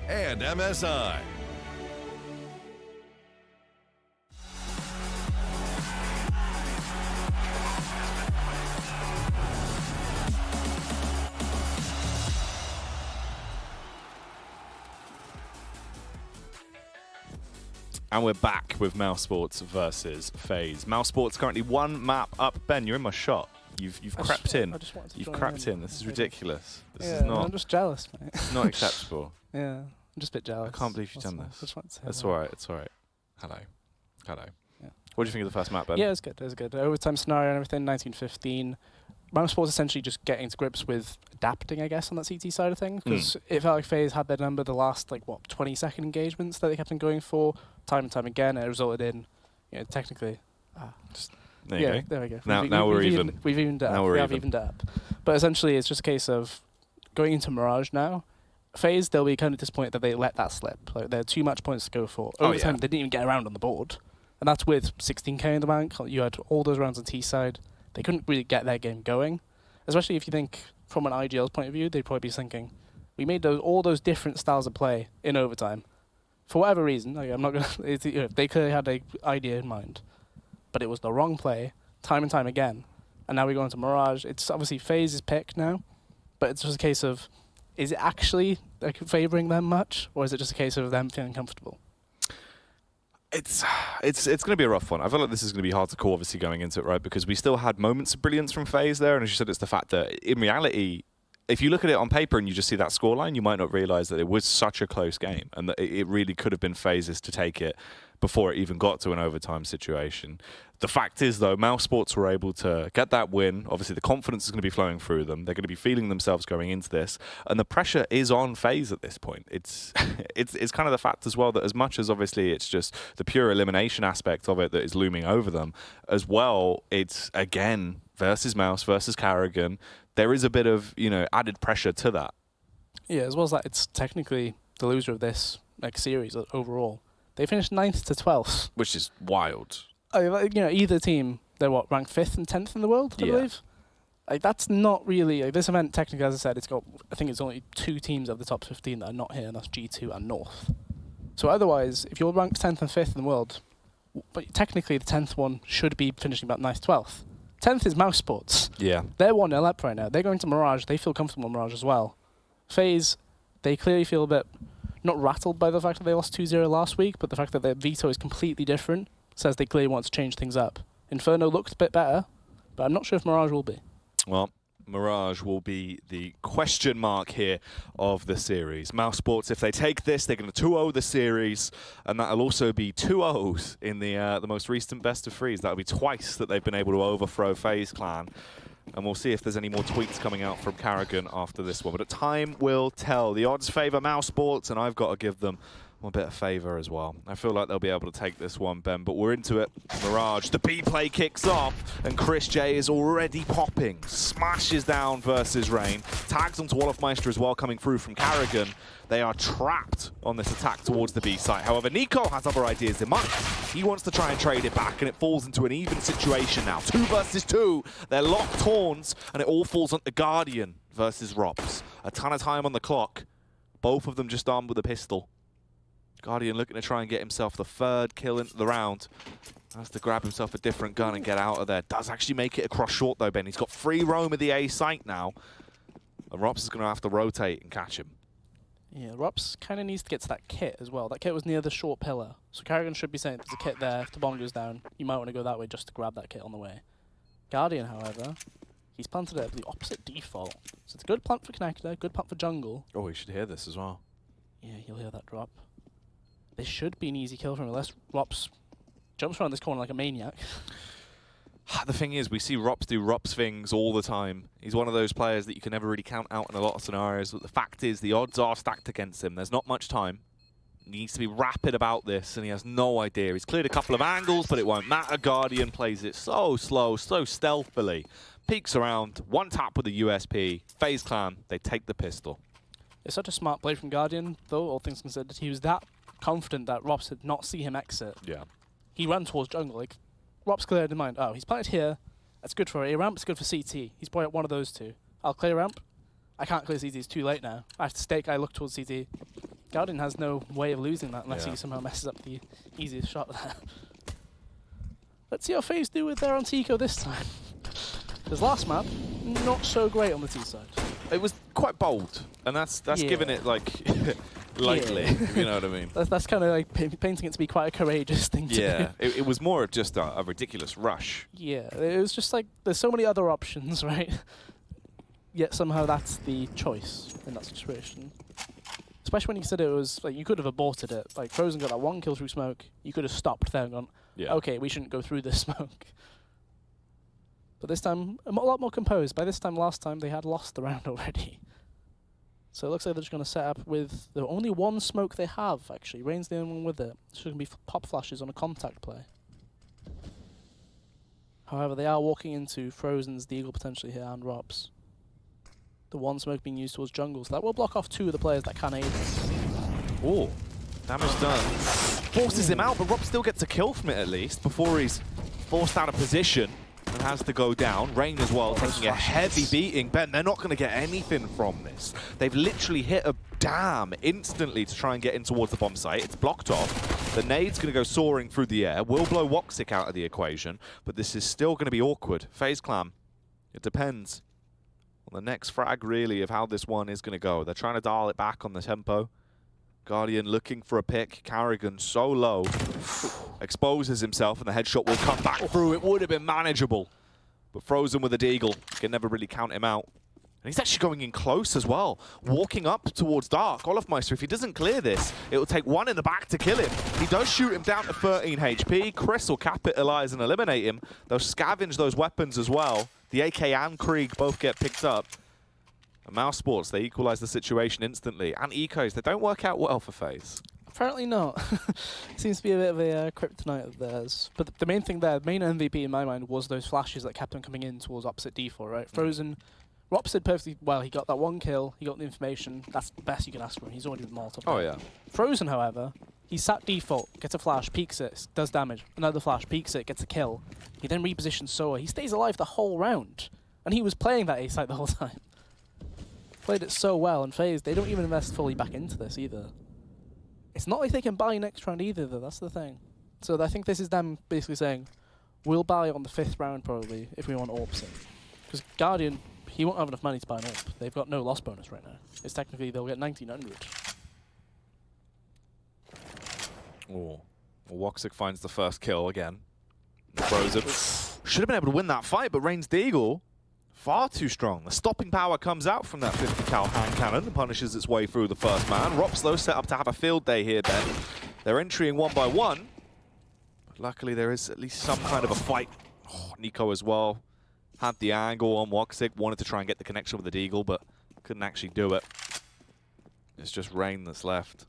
and MSI. And we're back with Mousesports versus FaZe. Mousesports currently one map up. Ben, you're in my shot. You've crept in. You've crept in. This is ridiculous. This is not. I'm just jealous, mate. It's not acceptable. Yeah, I'm just a bit jealous. I can't believe you've done this. It's all all right. It's all right. Hello. Hello. Yeah. What do you think of the first map, Ben? Yeah, it was good. It was good. Overtime scenario and everything. 1915. Mousesports essentially just getting to grips with adapting, I guess, on that CT side of things, because it felt like FaZe had their number the last 20-second engagements that they kept on going for time and time again, and it resulted in, technically. There you go. There we go. Now we're even. We've evened up. We have evened up. But essentially, it's just a case of going into Mirage now. FaZe, they'll be kind of disappointed that they let that slip. Like, there are too much points to go for. Overtime, they didn't even get around on the board, and that's with 16k in the bank. You had all those rounds on T side. They couldn't really get their game going, especially if you think from an IGL's point of view, they'd probably be thinking, we made all those different styles of play in overtime. For whatever reason, I'm not gonna. They clearly had an idea in mind, but it was the wrong play time and time again. And now we go into Mirage. It's obviously FaZe's pick now, but it's just a case of, is it actually favouring them much, or is it just a case of them feeling comfortable? It's going to be a rough one. I feel like this is going to be hard to call, obviously, going into it, right? Because we still had moments of brilliance from FaZe there, and as you said, it's the fact that in reality, if you look at it on paper and you just see that scoreline, you might not realise that it was such a close game, and that it really could have been FaZe's to take it before it even got to an overtime situation. The fact is, though, Mousesports were able to get that win. Obviously, the confidence is going to be flowing through them. They're going to be feeling themselves going into this, and the pressure is on FaZe at this point. It's kind of the fact as well that as much as obviously it's just the pure elimination aspect of it that is looming over them, as well, it's again versus Mouse versus Carrigan. There is a bit of added pressure to that. Yeah, as well as that, it's technically the loser of this series overall. They finished 9th to 12th, which is wild. Either team, they're ranked 5th and 10th in the world, I believe. That's not really this event. Technically, as I said, I think it's only 2 teams of the top 15 that are not here, and that's G2 and North. So otherwise, if you're ranked 10th and 5th in the world, but technically the 10th one should be finishing about 9th, 12th. 10th is Mousesports. Yeah. They're 1-0 up right now. They're going to Mirage. They feel comfortable in Mirage as well. FaZe, they clearly feel a bit not rattled by the fact that they lost 2-0 last week, but the fact that their veto is completely different says they clearly want to change things up. Inferno looked a bit better, but I'm not sure if Mirage will be. Well, Mirage will be the question mark here of the series. Mousesports, if they take this, they're going to 2-0 the series, and that'll also be 2-0s in the most recent best of threes. That'll be twice that they've been able to overthrow FaZe Clan. And we'll see if there's any more tweets coming out from Carrigan after this one. But time will tell. The odds favour Mousesports, and I've got to give them a bit of favour as well. I feel like they'll be able to take this one, Ben, but we're into it. Mirage, the B play kicks off, and Chris J is already popping. Smashes down versus Rain. Tags onto Wolfmeister as well, coming through from Carrigan. They are trapped on this attack towards the B site. However, Nico has other ideas in mind. He wants to try and trade it back, and it falls into an even situation now. 2 versus 2. They're locked horns, and it all falls onto Guardian versus Rops. A ton of time on the clock. Both of them just armed with a pistol. Guardian looking to try and get himself the 3rd kill into the round. Has to grab himself a different gun and get out of there. Does actually make it across short though, Ben. He's got free roam of the A site now. And Rops is going to have to rotate and catch him. Yeah, Rops kind of needs to get to that kit as well. That kit was near the short pillar. So Carrigan should be saying there's a kit there. If the bomb goes down, you might want to go that way just to grab that kit on the way. Guardian, however, he's planted it at the opposite default. So it's a good plant for connector, good plant for jungle. Oh, you should hear this as well. Yeah, you'll hear that drop. This should be an easy kill from him, unless Rops jumps around this corner like a maniac. The thing is, we see Rops do Rops things all the time. He's one of those players that you can never really count out in a lot of scenarios. But the fact is, the odds are stacked against him. There's not much time. He needs to be rapid about this, and he has no idea. He's cleared a couple of angles, but it won't matter. Guardian plays it so slow, so stealthily. Peeks around, 1 tap with the USP. FaZe Clan, they take the pistol. It's such a smart play from Guardian, though, all things considered. He was that confident that Rops did not see him exit. Yeah. He ran towards jungle. Like, Rops cleared in mind, oh, he's planted here. That's good for A ramp, it's good for CT. He's probably at one of those 2. I'll clear ramp. I can't clear CT, it's too late now. I have to stake, I look towards CT. Guardian has no way of losing that unless he somehow messes up the easiest shot there. Let's see how FaZe do with their Antico this time. Because last map, not so great on the T side. It was quite bold, and that's giving it like lightly, if you know what I mean. That's kind of like painting it to be quite a courageous thing to do. It was more of just a ridiculous rush. Yeah, it was just like, there's so many other options, right? Yet somehow that's the choice in that situation. Especially when you said it was, like, you could have aborted it. Like, Frozen got that 1 kill through smoke, you could have stopped there and gone, okay, we shouldn't go through this smoke. But this time, a lot more composed. By this time, last time, they had lost the round already. So it looks like they're just going to set up with the only 1 smoke they have, actually. Rain's the only one with it. It's going to be pop flashes on a contact play. However, they are walking into Frozen's Deagle potentially here and Rob's. The 1 smoke being used towards jungle, so that will block off 2 of the players that can aid us. Oh, damage done. Forces him out, but Rob still gets a kill from it at least before he's forced out of position and has to go down. Rain as well, taking a heavy beating. Ben, they're not going to get anything from this. They've literally hit a dam instantly to try and get in towards the bomb site. It's blocked off. The nade's going to go soaring through the air. Will blow Woxic out of the equation, but this is still going to be awkward. FaZe Clan, it depends on the next frag, really, of how this one is going to go. They're trying to dial it back on the tempo. Guardian looking for a pick. Carrigan so low. Exposes himself, and the headshot will come back through. It would have been manageable. But Frozen with a Deagle. Can never really count him out. And he's actually going in close as well. Walking up towards Dark. Olofmeister, if he doesn't clear this, it will take 1 in the back to kill him. He does shoot him down to 13 HP. Chris will capitalize and eliminate him. They'll scavenge those weapons as well. The AK and Krieg both get picked up. And Mousesports, they equalize the situation instantly. And Ecos, they don't work out well for FaZe. Apparently not. Seems to be a bit of a kryptonite of theirs. But the main thing there, the main MVP in my mind, was those flashes that kept on coming in towards opposite D4, right? Frozen, Rops did perfectly well. He got that 1 kill, he got the information. That's the best you can ask for him. He's already with Molotov. Oh, yeah. Frozen, however, he sat default, gets a flash, peeks it, does damage. Another flash, peeks it, gets a kill. He then repositions Soa. He stays alive the whole round. And he was playing that A site the whole time. Played it so well, and FaZe, they don't even invest fully back into this either. It's not like they can buy next round either, though. That's the thing. So I think this is them basically saying, we'll buy on the 5th round, probably, if we want AWPs in. Because Guardian, he won't have enough money to buy an AWP. They've got no loss bonus right now. It's technically, they'll get 1900. Oh. Well, Woxic finds the first kill again. Frozen. Should have been able to win that fight, but Rain's Deagle, far too strong. The stopping power comes out from that 50 cal hand cannon and punishes its way through the first man. Rops, though, set up to have a field day here then. They're entering 1 by 1. But luckily, there is at least some kind of a fight. Oh, Nico as well had the angle on Woxic, wanted to try and get the connection with the Deagle, but couldn't actually do it. It's just Rain that's left.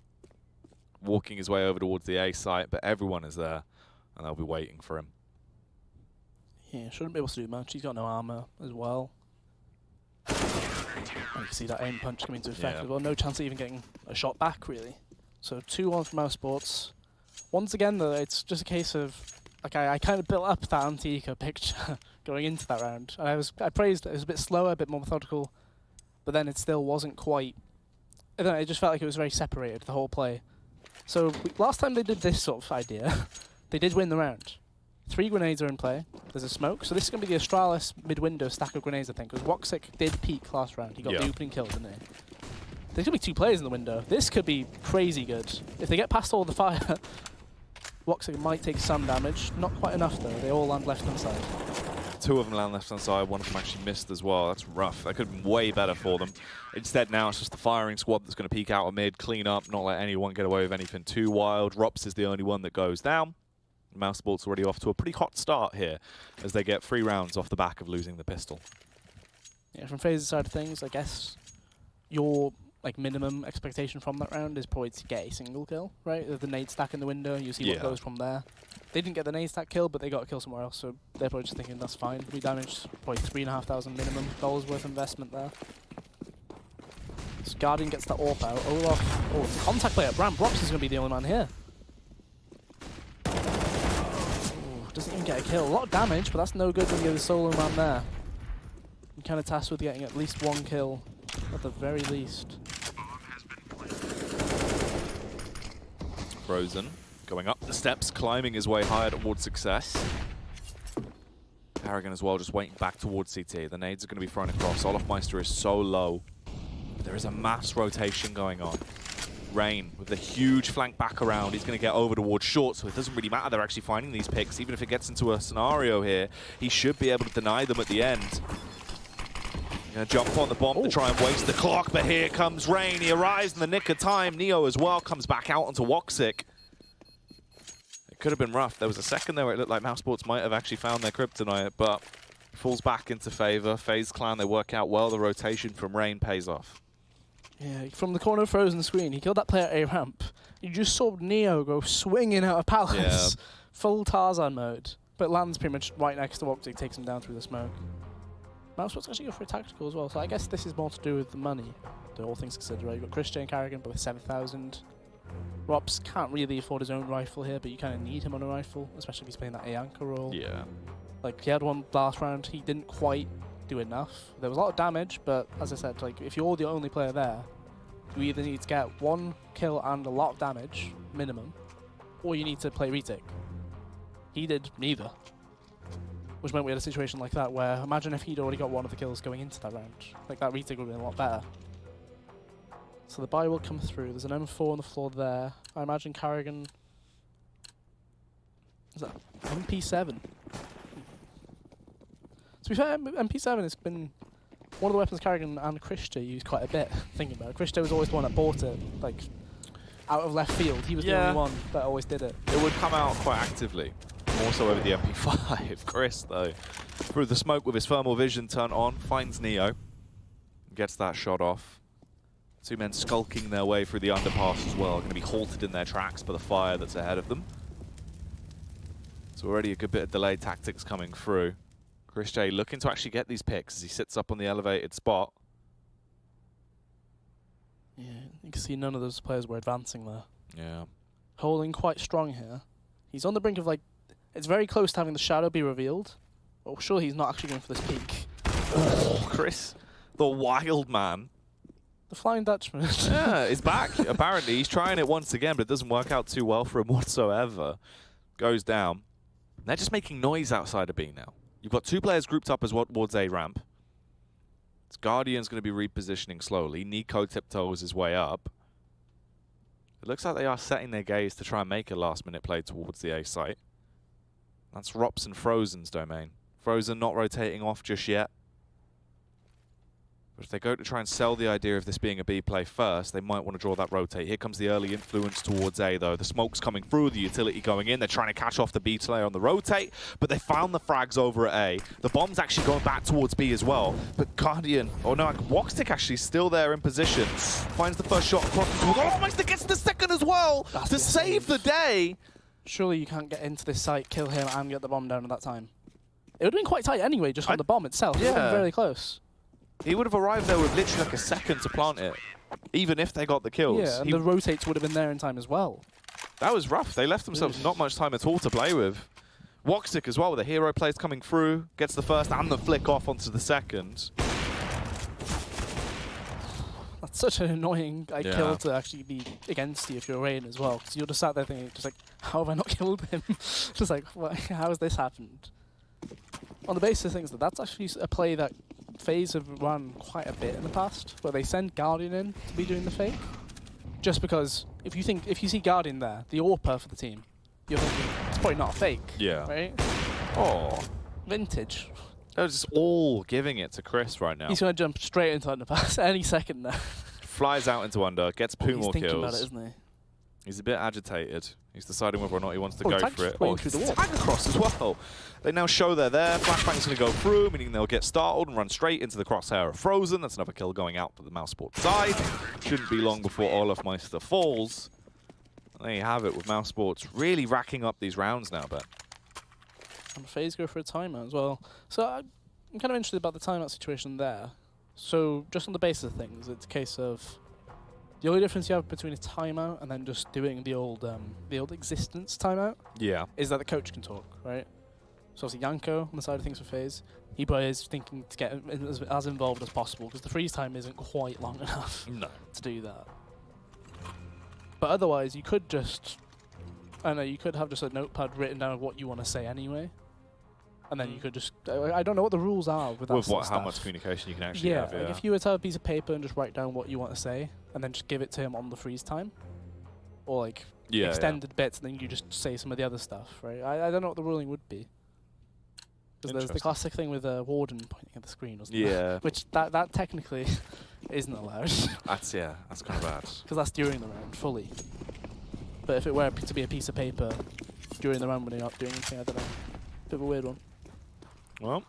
Walking his way over towards the A site, but everyone is there, and they'll be waiting for him. Yeah, shouldn't be able to do much. He's got no armor as well. And you can see that aim punch coming into effect as well. No chance of even getting a shot back, really. So 2-1 for Mousesports. Once again, though, it's just a case of, like, I kind of built up that anti-eco picture going into that round. And I praised it. It was a bit slower, a bit more methodical, but then it still wasn't quite. I don't know, it just felt like it was very separated, the whole play. So last time they did this sort of idea, they did win the round. 3 grenades are in play. There's a smoke. So this is going to be the Astralis mid-window stack of grenades, I think, because Woxic did peak last round. He got the opening kill, didn't he? There's going to be 2 players in the window. This could be crazy good. If they get past all the fire, Woxic might take some damage. Not quite enough, though. They all land left-hand side. 2 of them land left-hand side. 1 of them actually missed as well. That's rough. That could have been way better for them. Instead, now it's just the firing squad that's going to peek out a mid, clean up, not let anyone get away with anything too wild. Rops is the only one that goes down. Mousesports already off to a pretty hot start here as they get 3 rounds off the back of losing the pistol. Yeah, from FaZe's side of things, I guess your minimum expectation from that round is probably to get a single kill, right? The nade stack in the window, you see what goes from there. They didn't get the nade stack kill, but they got a kill somewhere else, so they're probably just thinking that's fine. We damaged probably $3,500 minimum worth investment there. So Guardian gets that AWP out. Olaf, oh, it's a contact play up ramp. Rops is going to be the only man here. Doesn't even get a kill. A lot of damage, but that's no good when you're the solo man there. You're kind of tasked with getting at least 1 kill, at the very least. Frozen going up the steps, climbing his way higher towards success. Karrigan as well, just waiting back towards CT. The nades are going to be thrown across. Olofmeister is so low. But there is a mass rotation going on. Rain with a huge flank back around. He's going to get over towards short, so it doesn't really matter. They're actually finding these picks. Even if it gets into a scenario here, he should be able to deny them at the end. Going to jump on the bomb to try and waste the clock, but here comes Rain. He arrives in the nick of time. Neo as well comes back out onto Woxic. It could have been rough. There was a second there where it looked like Mouseports might have actually found their kryptonite, but falls back into favor. FaZe clan, they work out well. The rotation from Rain pays off. Yeah, from the corner of Frozen screen, he killed that player at A ramp. You just saw Neo go swinging out of Palace. Yeah. Full Tarzan mode. But lands pretty much right next to Woxic, takes him down through the smoke. Mousesports actually go for a tactical as well, so I guess this is more to do with the money, all things considered, right? You've got Christian and Karrigan both 7,000. Rops can't really afford his own rifle here, but you kind of need him on a rifle, especially if he's playing that A-anchor role. Yeah. Like, he had one last round, he didn't quite do enough. There was a lot of damage, but as I said, like, if you're the only player there, you either need to get one kill and a lot of damage, minimum, or you need to play retake. He did neither. Which meant we had a situation like that where, imagine if he'd already got one of the kills going into that round. Like, that retake would have been a lot better. So the buy will come through. There's an M4 on the floor there. I imagine Karrigan... Is that MP7? To be fair, MP7 has been one of the weapons Karrigan and Christa used quite a bit, thinking about it. Christa was always the one that bought it, like, out of left field. He was the only one that always did it. It would come out quite actively. More so over the MP5. Chris, though, through the smoke with his thermal vision turned on, finds Neo. Gets that shot off. Two men skulking their way through the underpass as well. Going to be halted in their tracks by the fire that's ahead of them. So already a good bit of delayed tactics coming through. Chris J looking to actually get these picks as he sits up on the elevated spot. Yeah, you can see none of those players were advancing there. Yeah. Holding quite strong here. He's on the brink of, like, it's very close to having the shadow be revealed. Oh, sure, he's not actually going for this peak. Oh, Chris, the wild man. The Flying Dutchman. Yeah, he's back. Apparently, he's trying it once again, but it doesn't work out too well for him whatsoever. Goes down. They're just making noise outside of B now. You've got two players grouped up as well towards A ramp. This Guardian's going to be repositioning slowly. Nico tiptoes his way up. It looks like they are setting their gaze to try and make a last-minute play towards the A site. That's Rops and Frozen's domain. Frozen not rotating off just yet. But if they go to try and sell the idea of this being a B play first, they might want to draw that rotate. Here comes the early influence towards A, though. The smoke's coming through, the utility going in. They're trying to catch off the B player on the rotate, but they found the frags over at A. The bomb's actually going back towards B as well. But Guardian, oh no, Woxic actually still there in position. Finds the first shot across the board. Oh, Meister gets the second as well to save the day. Surely you can't get into this site, kill him, and get the bomb down at that time. It would have been quite tight anyway, just on the bomb itself. Yeah. It would have been very close. He would have arrived there with literally like a second to plant it, even if they got the kills. Yeah, and the rotates would have been there in time as well. That was rough. They left themselves not much time at all to play with. Woxic as well, with the hero plays coming through, gets the first and the flick off onto the second. That's such an annoying kill to actually be against you if you're Rain as well, because you're just sat there thinking, just like, how have I not killed him? Just like, how has this happened? On the basis of things, that's actually a play that FaZe have run quite a bit in the past, where they send Guardian in to be doing the fake. Just because if you see Guardian there, the AWPer for the team, you're thinking it's probably not a fake. Yeah. Right? Oh. Vintage. They're just all giving it to Chris right now. He's going to jump straight into underpass any second now. Flies out into under, gets two more kills. He's thinking about it, isn't he? He's a bit agitated. He's deciding whether or not he wants to go for it. Oh, he's tag across as well. They now show they're there. Flashbang's going to go through, meaning they'll get startled and run straight into the crosshair of Frozen. That's another kill going out for the Mousesports side. Shouldn't be long before Olofmeister falls. And there you have it with Mousesports really racking up these rounds now, Ben. And FaZe go for a timeout as well. So I'm kind of interested about the timeout situation there. So just on the basis of things, it's a case of the only difference you have between a timeout and then just doing the old existence timeout is that the coach can talk, right? So obviously Yanko on the side of things for FaZe, he probably is thinking to get as involved as possible because the freeze time isn't quite long enough to do that. But otherwise, you could just I know you could have just a notepad written down what you want to say anyway, and then you could just. I don't know what the rules are with that. With sort of how much stuff. communication you can actually Yeah, have. Yeah. like if you were to have a piece of paper and just write down what you want to say, and then just give it to him on the freeze time, or like extended bits, and then you just say some of the other stuff, right? I don't know what the ruling would be. Because there's the classic thing with a warden pointing at the screen, wasn't there? Which that technically isn't allowed. That's kind of bad. Because that's during the round, fully. But if it were to be a piece of paper during the round when you're not doing anything, I don't know. Bit of a weird one. Well,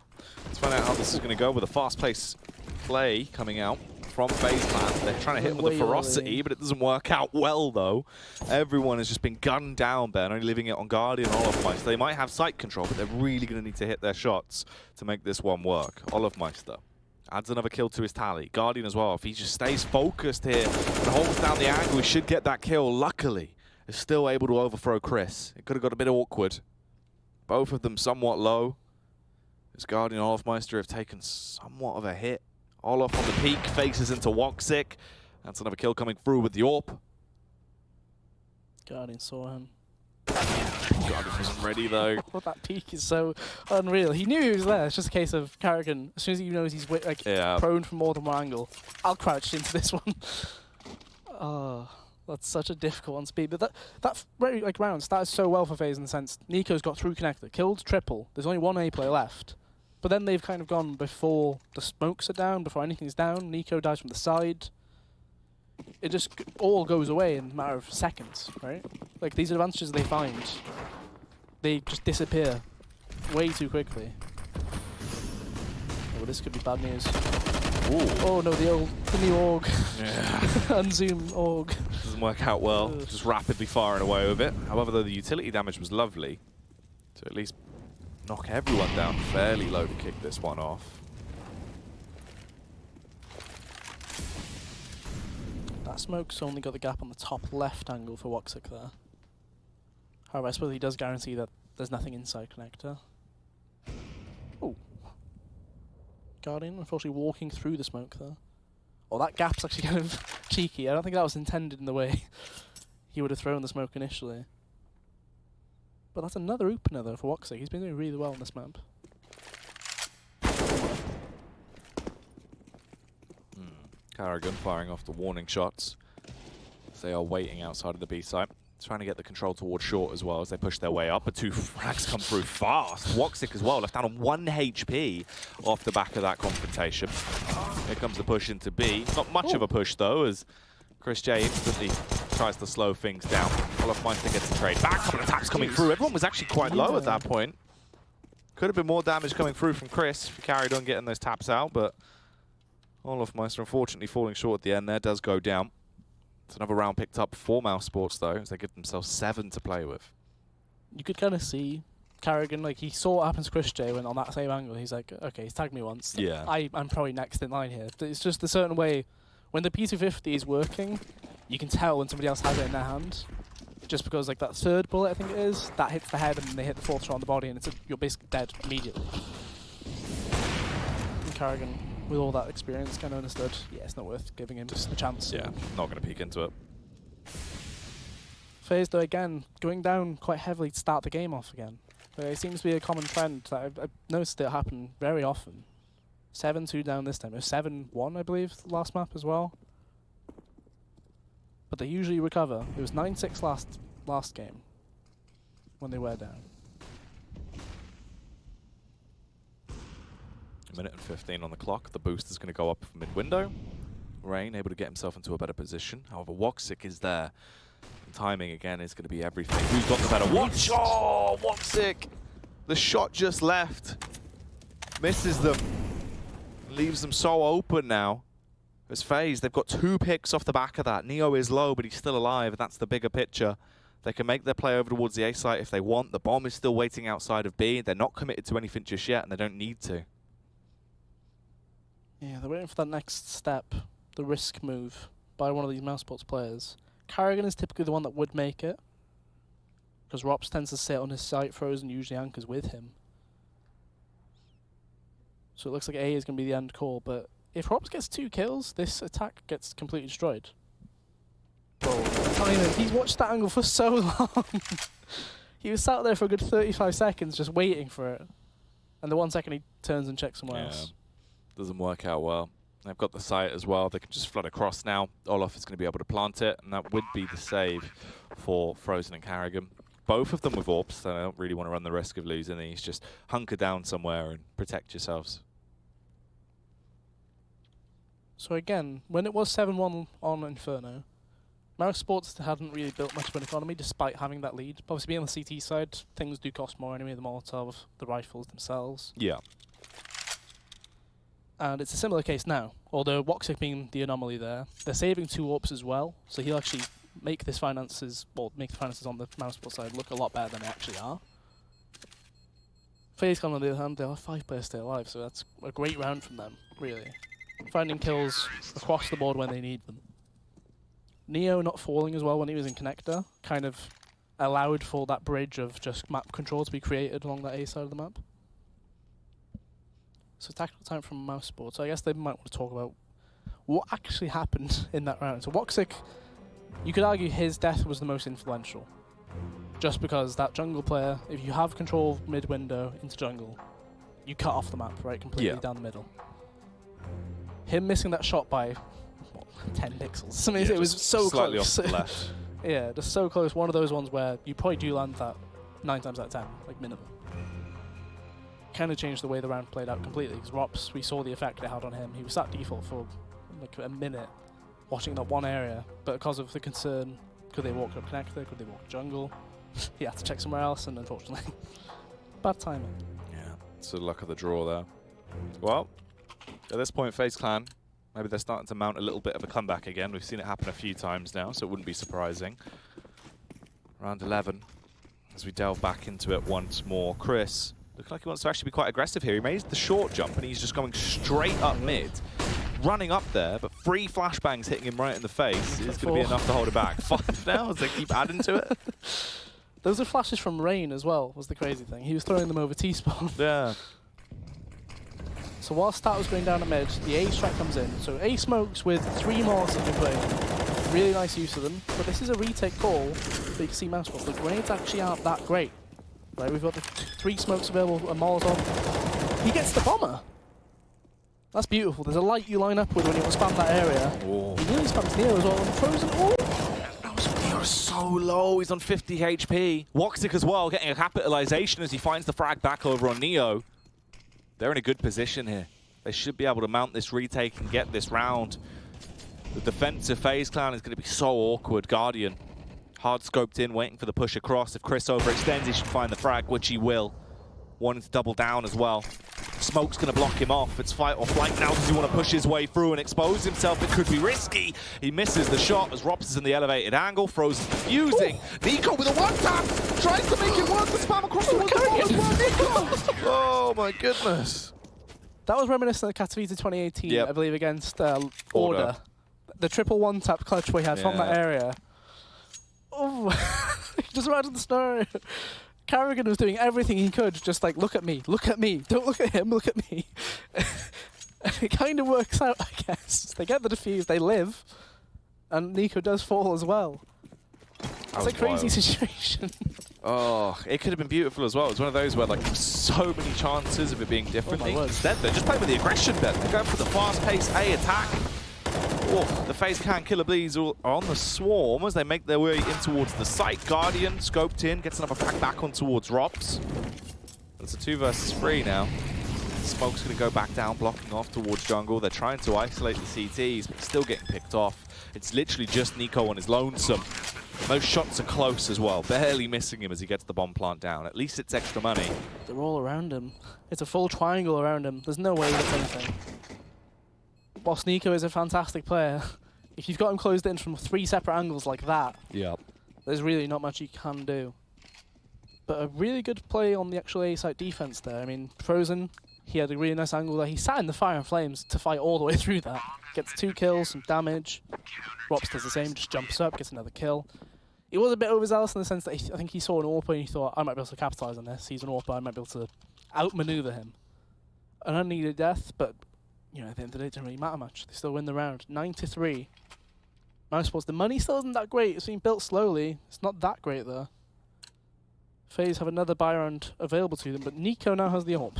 let's find out how this is going to go with a fast-paced play coming out from FaZe Clan. They're trying to hit with the ferocity, but it doesn't work out well, though. Everyone has just been gunned down there and only leaving it on Guardian and Olofmeister. They might have sight control, but they're really going to need to hit their shots to make this one work. Olofmeister adds another kill to his tally. Guardian as well. If he just stays focused here and holds down the angle, he should get that kill. Luckily, is still able to overthrow Chris. It could have got a bit awkward. Both of them somewhat low. As Guardian and Olofmeister have taken somewhat of a hit. Olof on the peak, faces into Woxic. That's another kill coming through with the AWP. Guardian saw him. Guardian wasn't ready though. That peak is so unreal. He knew he was there. It's just a case of Karrigan. As soon as he knows he's prone from more than one angle, I'll crouch into this one. Oh, that's such a difficult one to beat. But that round started so well for FaZe in the sense Nico's got through connector, killed triple. There's only one A player left. But then they've kind of gone before the smokes are down, before anything's down. Nico dies from the side. It just all goes away in a matter of seconds, right? Like, these advantages they find, they just disappear way too quickly. Oh, this could be bad news. Ooh. Oh no, the new AUG. Yeah. Unzoom AUG. Doesn't work out well. Just rapidly firing away with it. However, though, the utility damage was lovely. So at least knock everyone down fairly low to kick this one off. That smoke's only got the gap on the top left angle for Woxic there. However, I suppose he does guarantee that there's nothing inside connector. Oh. Guardian, unfortunately, walking through the smoke there. Oh, that gap's actually kind of cheeky. I don't think that was intended in the way he would have thrown the smoke initially. But that's another opener, though, for Woxic. He's been doing really well on this map. Karrigan firing off the warning shots. They are waiting outside of the B site. Trying to get the control towards short as well as they push their way up. But two frags come through fast. Woxic as well, left down on 1 HP off the back of that confrontation. Here comes the push into B. Not much of a push, though, as Chris J instantly tries to slow things down. Olofmeister gets a trade back. Couple of attacks coming through. Everyone was actually quite low at that point. Could have been more damage coming through from Chris if he carried on getting those taps out, but Olofmeister unfortunately falling short at the end there, does go down. It's another round picked up for Mousesports though, as they give themselves 7 to play with. You could kind of see Karrigan, like, he saw what happened to Chris J when on that same angle. He's like, okay, he's tagged me once. Yeah. I'm probably next in line here. It's just a certain way. When the P250 is working, you can tell when somebody else has it in their hand. Just because, like, that third bullet, I think it is, that hits the head and they hit the fourth shot on the body, and you're basically dead immediately. And Karrigan, with all that experience, kind of understood, yeah, it's not worth giving him just a chance. Yeah, not going to peek into it. FaZe, though, again, going down quite heavily to start the game off again. It seems to be a common trend that I've noticed it happen very often. 7-2 down this time. It was 7-1, I believe, last map as well. But they usually recover. It was 9-6 last game when they were down. A minute and 15 on the clock. The boost is going to go up from mid-window. Rain able to get himself into a better position. However, Woxic is there. And timing, again, is going to be everything. Who's got the better watch? Oh, Woxic! The shot just left. Misses them. Leaves them so open now. As FaZe, they've got 2 picks off the back of that. Neo is low, but he's still alive. That's the bigger picture. They can make their play over towards the A site if they want. The bomb is still waiting outside of B. They're not committed to anything just yet, and they don't need to. Yeah, they're waiting for that next step, the risk move by one of these Mouseports players. Karrigan is typically the one that would make it, because Rops tends to sit on his site throws and usually anchors with him. So it looks like A is going to be the end call, but if Rops gets 2 kills, this attack gets completely destroyed. Oh. timing. He's watched that angle for so long. He was sat there for a good 35 seconds just waiting for it. And the 1 second he turns and checks somewhere else. Doesn't work out well. They've got the site as well. They can just flood across now. Olaf is going to be able to plant it, and that would be the save for Frozen and Carrigan. Both of them with AWPs, so I don't really want to run the risk of losing these. Just hunker down somewhere and protect yourselves. So again, when it was 7-1 on Inferno, Mousesports hadn't really built much of an economy despite having that lead. Obviously being on the CT side, things do cost more anyway, the Molotov, the rifles themselves. Yeah. And it's a similar case now, although Woxic being the anomaly there, they're saving 2 AWPs as well, so he'll actually make the finances on the Mousesports side look a lot better than they actually are. FaZe, on the other hand, they are 5 players still alive, so that's a great round from them, really. Finding kills across the board when they need them. Neo not falling as well when he was in connector kind of allowed for that bridge of just map control to be created along that A side of the map. So tactical time from Mousesports. So I guess they might want to talk about what actually happened in that round. So Woxic, you could argue his death was the most influential. Just because that jungle player, if you have control of mid window into jungle, you cut off the map, right, completely down the middle. Him missing that shot by, what, 10 pixels. I mean, it was so slightly close. Off the left. Yeah, just so close. One of those ones where you probably do land that 9 times out of 10, like minimum. Kind of changed the way the round played out completely, because Rops, we saw the effect it had on him. He was at default for like a minute, watching that one area, but because of the concern, could they walk up connector, could they walk jungle, he had to check somewhere else, and unfortunately, bad timing. Yeah, it's the luck of the draw there. Well, at this point, FaZe Clan, maybe they're starting to mount a little bit of a comeback again. We've seen it happen a few times now, so it wouldn't be surprising. Round 11, as we delve back into it once more. Chris, looks like he wants to actually be quite aggressive here. He made the short jump, and he's just going straight up mid. Running up there, but 3 flashbangs hitting him right in the face is going to be enough to hold it back. 5 now as they keep adding to it. Those are flashes from Rain as well, was the crazy thing. He was throwing them over T-spawn. Yeah. So while Stat was going down at mid, the A strike comes in. So A smokes with 3 more that you're putting. Really nice use of them. But this is a retake call, but you can see Mousesports. The grenades actually aren't that great. Right, we've got the 3 smokes available, a Molotov. He gets the bomber. That's beautiful. There's a light you line up with when you want to spam that area. Oh. He nearly spams Neo as well. And Frozen. Oh! Neo's so low. He's on 50 HP. Woxic as well, getting a capitalization as he finds the frag back over on Neo. They're in a good position here. They should be able to mount this retake and get this round. The defensive FaZe Clan is going to be so awkward. Guardian, hard scoped in, waiting for the push across. If Chris overextends, he should find the frag, which he will. Wanting to double down as well. Smoke's going to block him off. It's fight or flight now. Does he want to push his way through and expose himself? It could be risky. He misses the shot as Rops is in the elevated angle. Frozen defusing. Nico with a one-tap. Tries to make it work. The spam across the wall as well. Nico! Oh my goodness. That was reminiscent of Katowice 2018, Yep. I believe, against Order. The triple one-tap clutch we had from that area. Oh, just imagine the scenario. Carrigan was doing everything he could, just like, look at me, don't look at him, look at me. It kind of works out, I guess. They get the defuse, they live, and Nico does fall as well. It's a crazy situation. Oh, it could have been beautiful as well. It was one of those where like so many chances of it being differently. Instead, they're just playing with the aggression bit. They're going for the fast-paced A attack. Oh, the FaZe Clan Killer Bees are on the swarm as they make their way in towards the site. Guardian scoped in, gets another frag back on towards Rops. It's a 2 versus 3 now. Smoke's going to go back down, blocking off towards jungle. They're trying to isolate the CTs, but still getting picked off. It's literally just Nico on his lonesome. Those shots are close as well, barely missing him as he gets the bomb plant down. At least it's extra money. They're all around him. It's a full triangle around him. There's no way that's anything. Whilst Nico is a fantastic player, if you've got him closed in from 3 separate angles like that, there's really not much you can do. But a really good play on the actual A site defense there. I mean, Frozen, he had a really nice angle there. He sat in the fire and flames to fight all the way through that. Gets 2 kills, some damage. Rops does the same, just jumps up, gets another kill. He was a bit overzealous in the sense that I think he saw an AWP and he thought, I might be able to capitalize on this. He's an AWP, I might be able to outmaneuver him. An unneeded death, but you know, at the end of the day, it didn't really matter much. They still win the round. 9-3. Mouseports, the money still isn't that great. It's being built slowly. It's not that great though. FaZe have another buy round available to them, but Nico now has the AWP.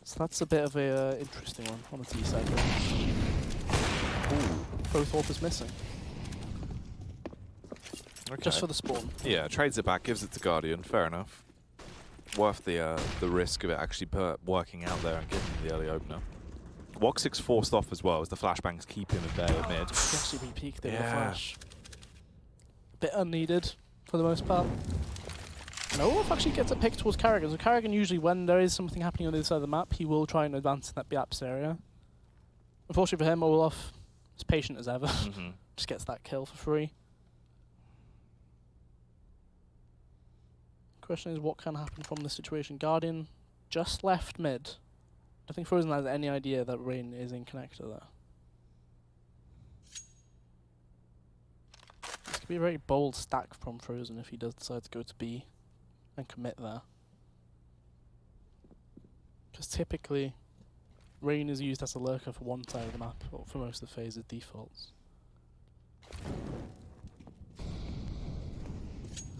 So that's a bit of a interesting one on the T side. Ooh. Both AWP is missing. Okay. Just for the spawn. Yeah, trades it back, gives it to Guardian. Fair enough. Worth the risk of it actually working out there and giving him the early opener. Woxic's forced off as well as the flashbangs keep him in there mid. Actually be peeked there with a flash. A bit unneeded for the most part. No, Olaf actually gets a pick towards Carrigan. So Carrigan usually, when there is something happening on the other side of the map, he will try and advance in that Biaps area. Unfortunately for him, Olaf is patient as ever. Just gets that kill for free. Question is, what can happen from this situation? Guardian just left mid. I think Frozen has any idea that Rain is in connector there. This could be a very bold stack from Frozen if he does decide to go to B and commit there. Because typically, Rain is used as a lurker for one side of the map, or for most of the FaZe's defaults.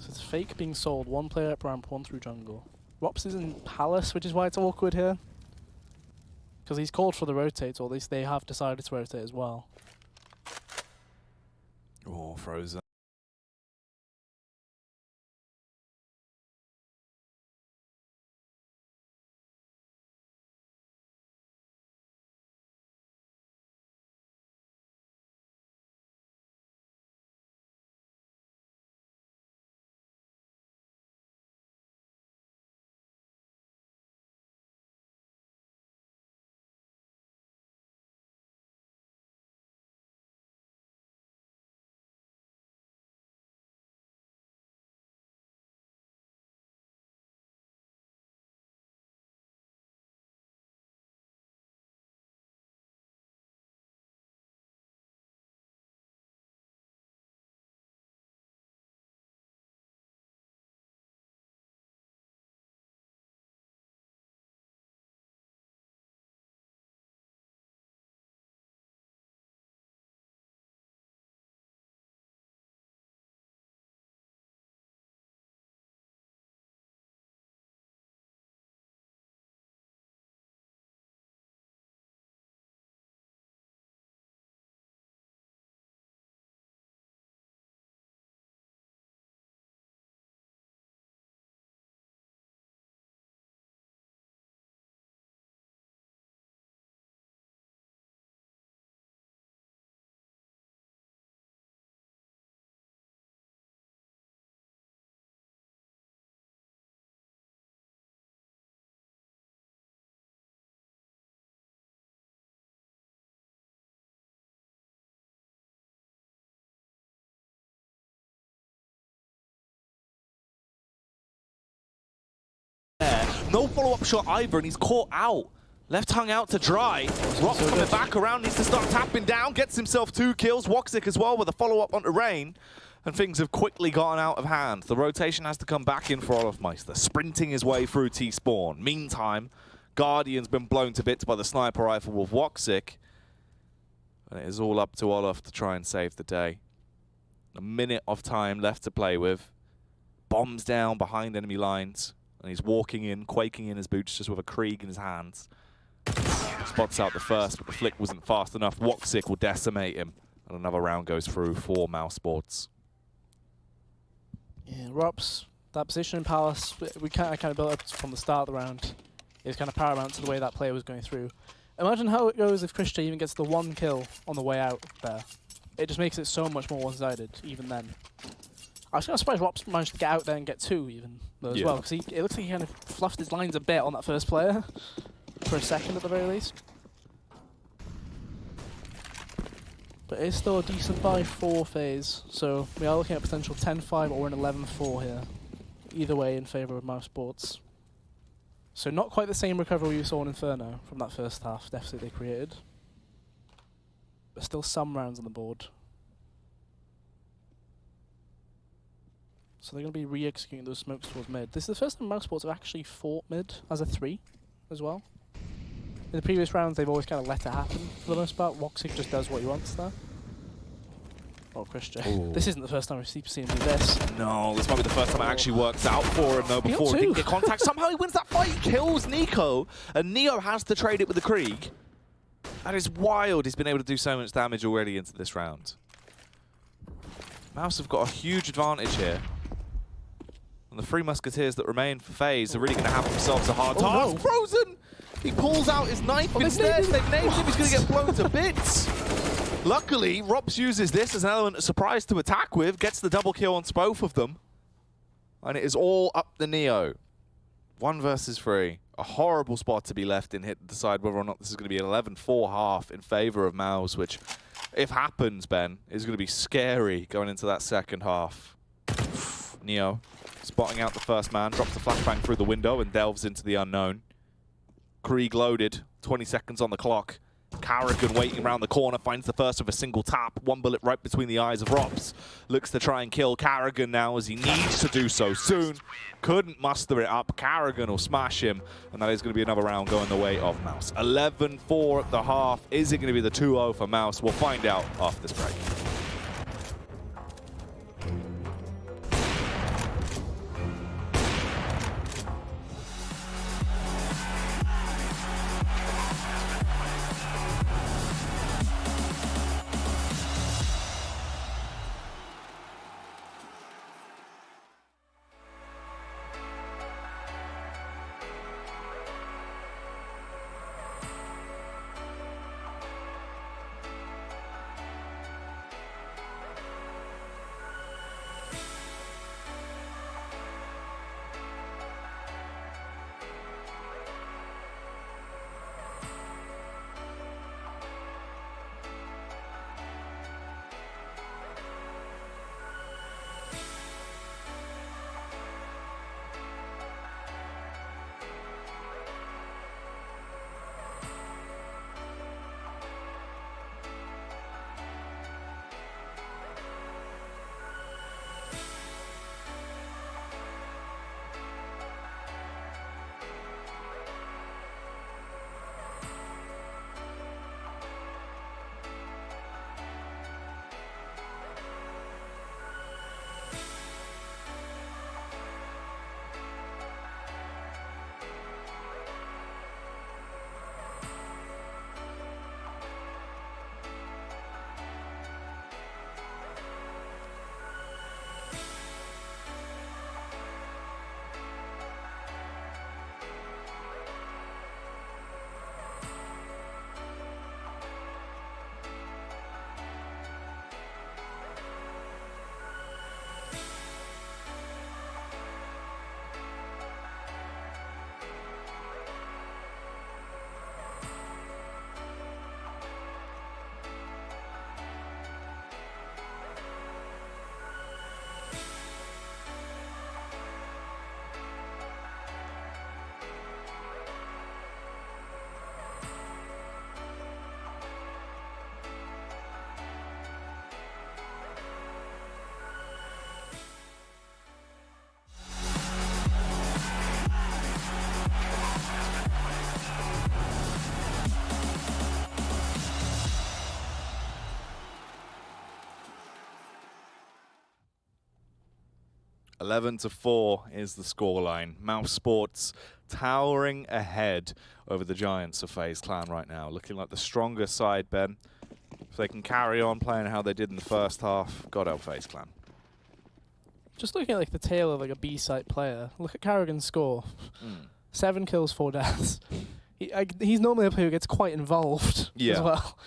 So it's fake being sold, one player up ramp, one through jungle. Rops is in Palace, which is why it's awkward here. Because he's called for the rotate, or at least they have decided to rotate as well. Oh, Frozen. No follow-up shot either, and he's caught out. Left hung out to dry. Rock's coming back around, needs to start tapping down, gets himself 2 kills. Woxic as well with a follow-up onto Rain. And things have quickly gotten out of hand. The rotation has to come back in for Olafmeister, sprinting his way through T-spawn. Meantime, Guardian's been blown to bits by the sniper rifle with Woxic. And it is all up to Olaf to try and save the day. A minute of time left to play with. Bombs down behind enemy lines. And he's walking in, quaking in his boots just with a Krieg in his hands. Spots out the first, but the flick wasn't fast enough. Woxic will decimate him. And another round goes through for Mousesports. Yeah, Rops, that position in Palace, we kind of built up from the start of the round. It's kind of paramount to the way that player was going through. Imagine how it goes if Christian even gets the 1 kill on the way out there. It just makes it so much more one-sided, even then. I was kind of surprised Rops managed to get out there and get 2 even, though, as well, because it looks like he kind of fluffed his lines a bit on that first player, for a second at the very least. But it's still a decent buy for FaZe, so we are looking at potential 10-5 or an 11-4 here. Either way in favour of Mousesports. So not quite the same recovery we saw in Inferno from that first half deficit they created. But still some rounds on the board. So they're going to be re-executing those smokes towards mid. This is the first time Mousesports have actually fought mid as a 3 as well. In the previous rounds, they've always kind of let it happen for the most part. Woxic just does what he wants there. Oh, Christian. This isn't the first time we've seen him do this. No, this might be the first time it actually works out for him, though, before he didn't get contact. Somehow he wins that fight, he kills Nico, and Neo has to trade it with the Krieg. That is wild. He's been able to do so much damage already into this round. Mouse have got a huge advantage here. And the 3 Musketeers that remain for FaZe are really going to have themselves a hard task. No. Frozen! He pulls out his knife instead. They've named him. He's going to get blown to bits. Luckily, Rops uses this as an element of surprise to attack with, gets the double kill on both of them. And it is all up to Neo. 1 versus 3. A horrible spot to be left in hit to decide whether or not this is going to be an 11-4 half in favor of Mouse, which, if happens, Ben, is going to be scary going into that second half. Neo spotting out the first man, drops the flashbang through the window and delves into the unknown. Krieg loaded, 20 seconds on the clock. Carrigan waiting around the corner, finds the first of a single tap. 1 bullet right between the eyes of Rops. Looks to try and kill Carrigan now as he needs to do so soon. Couldn't muster it up. Carrigan will smash him, and that is going to be another round going the way of Mouse. 11-4 at the half. Is it going to be the 2-0 for Mouse? We'll find out after this break. (11-4) is the scoreline. Mousesports towering ahead over the Giants of FaZe Clan right now, looking like the stronger side, Ben. If they can carry on playing how they did in the first half, God help FaZe Clan. Just looking at like the tail of like a B-side player, look at Carrigan's score. 7 kills, 4 deaths. He's normally a player who gets quite involved as well.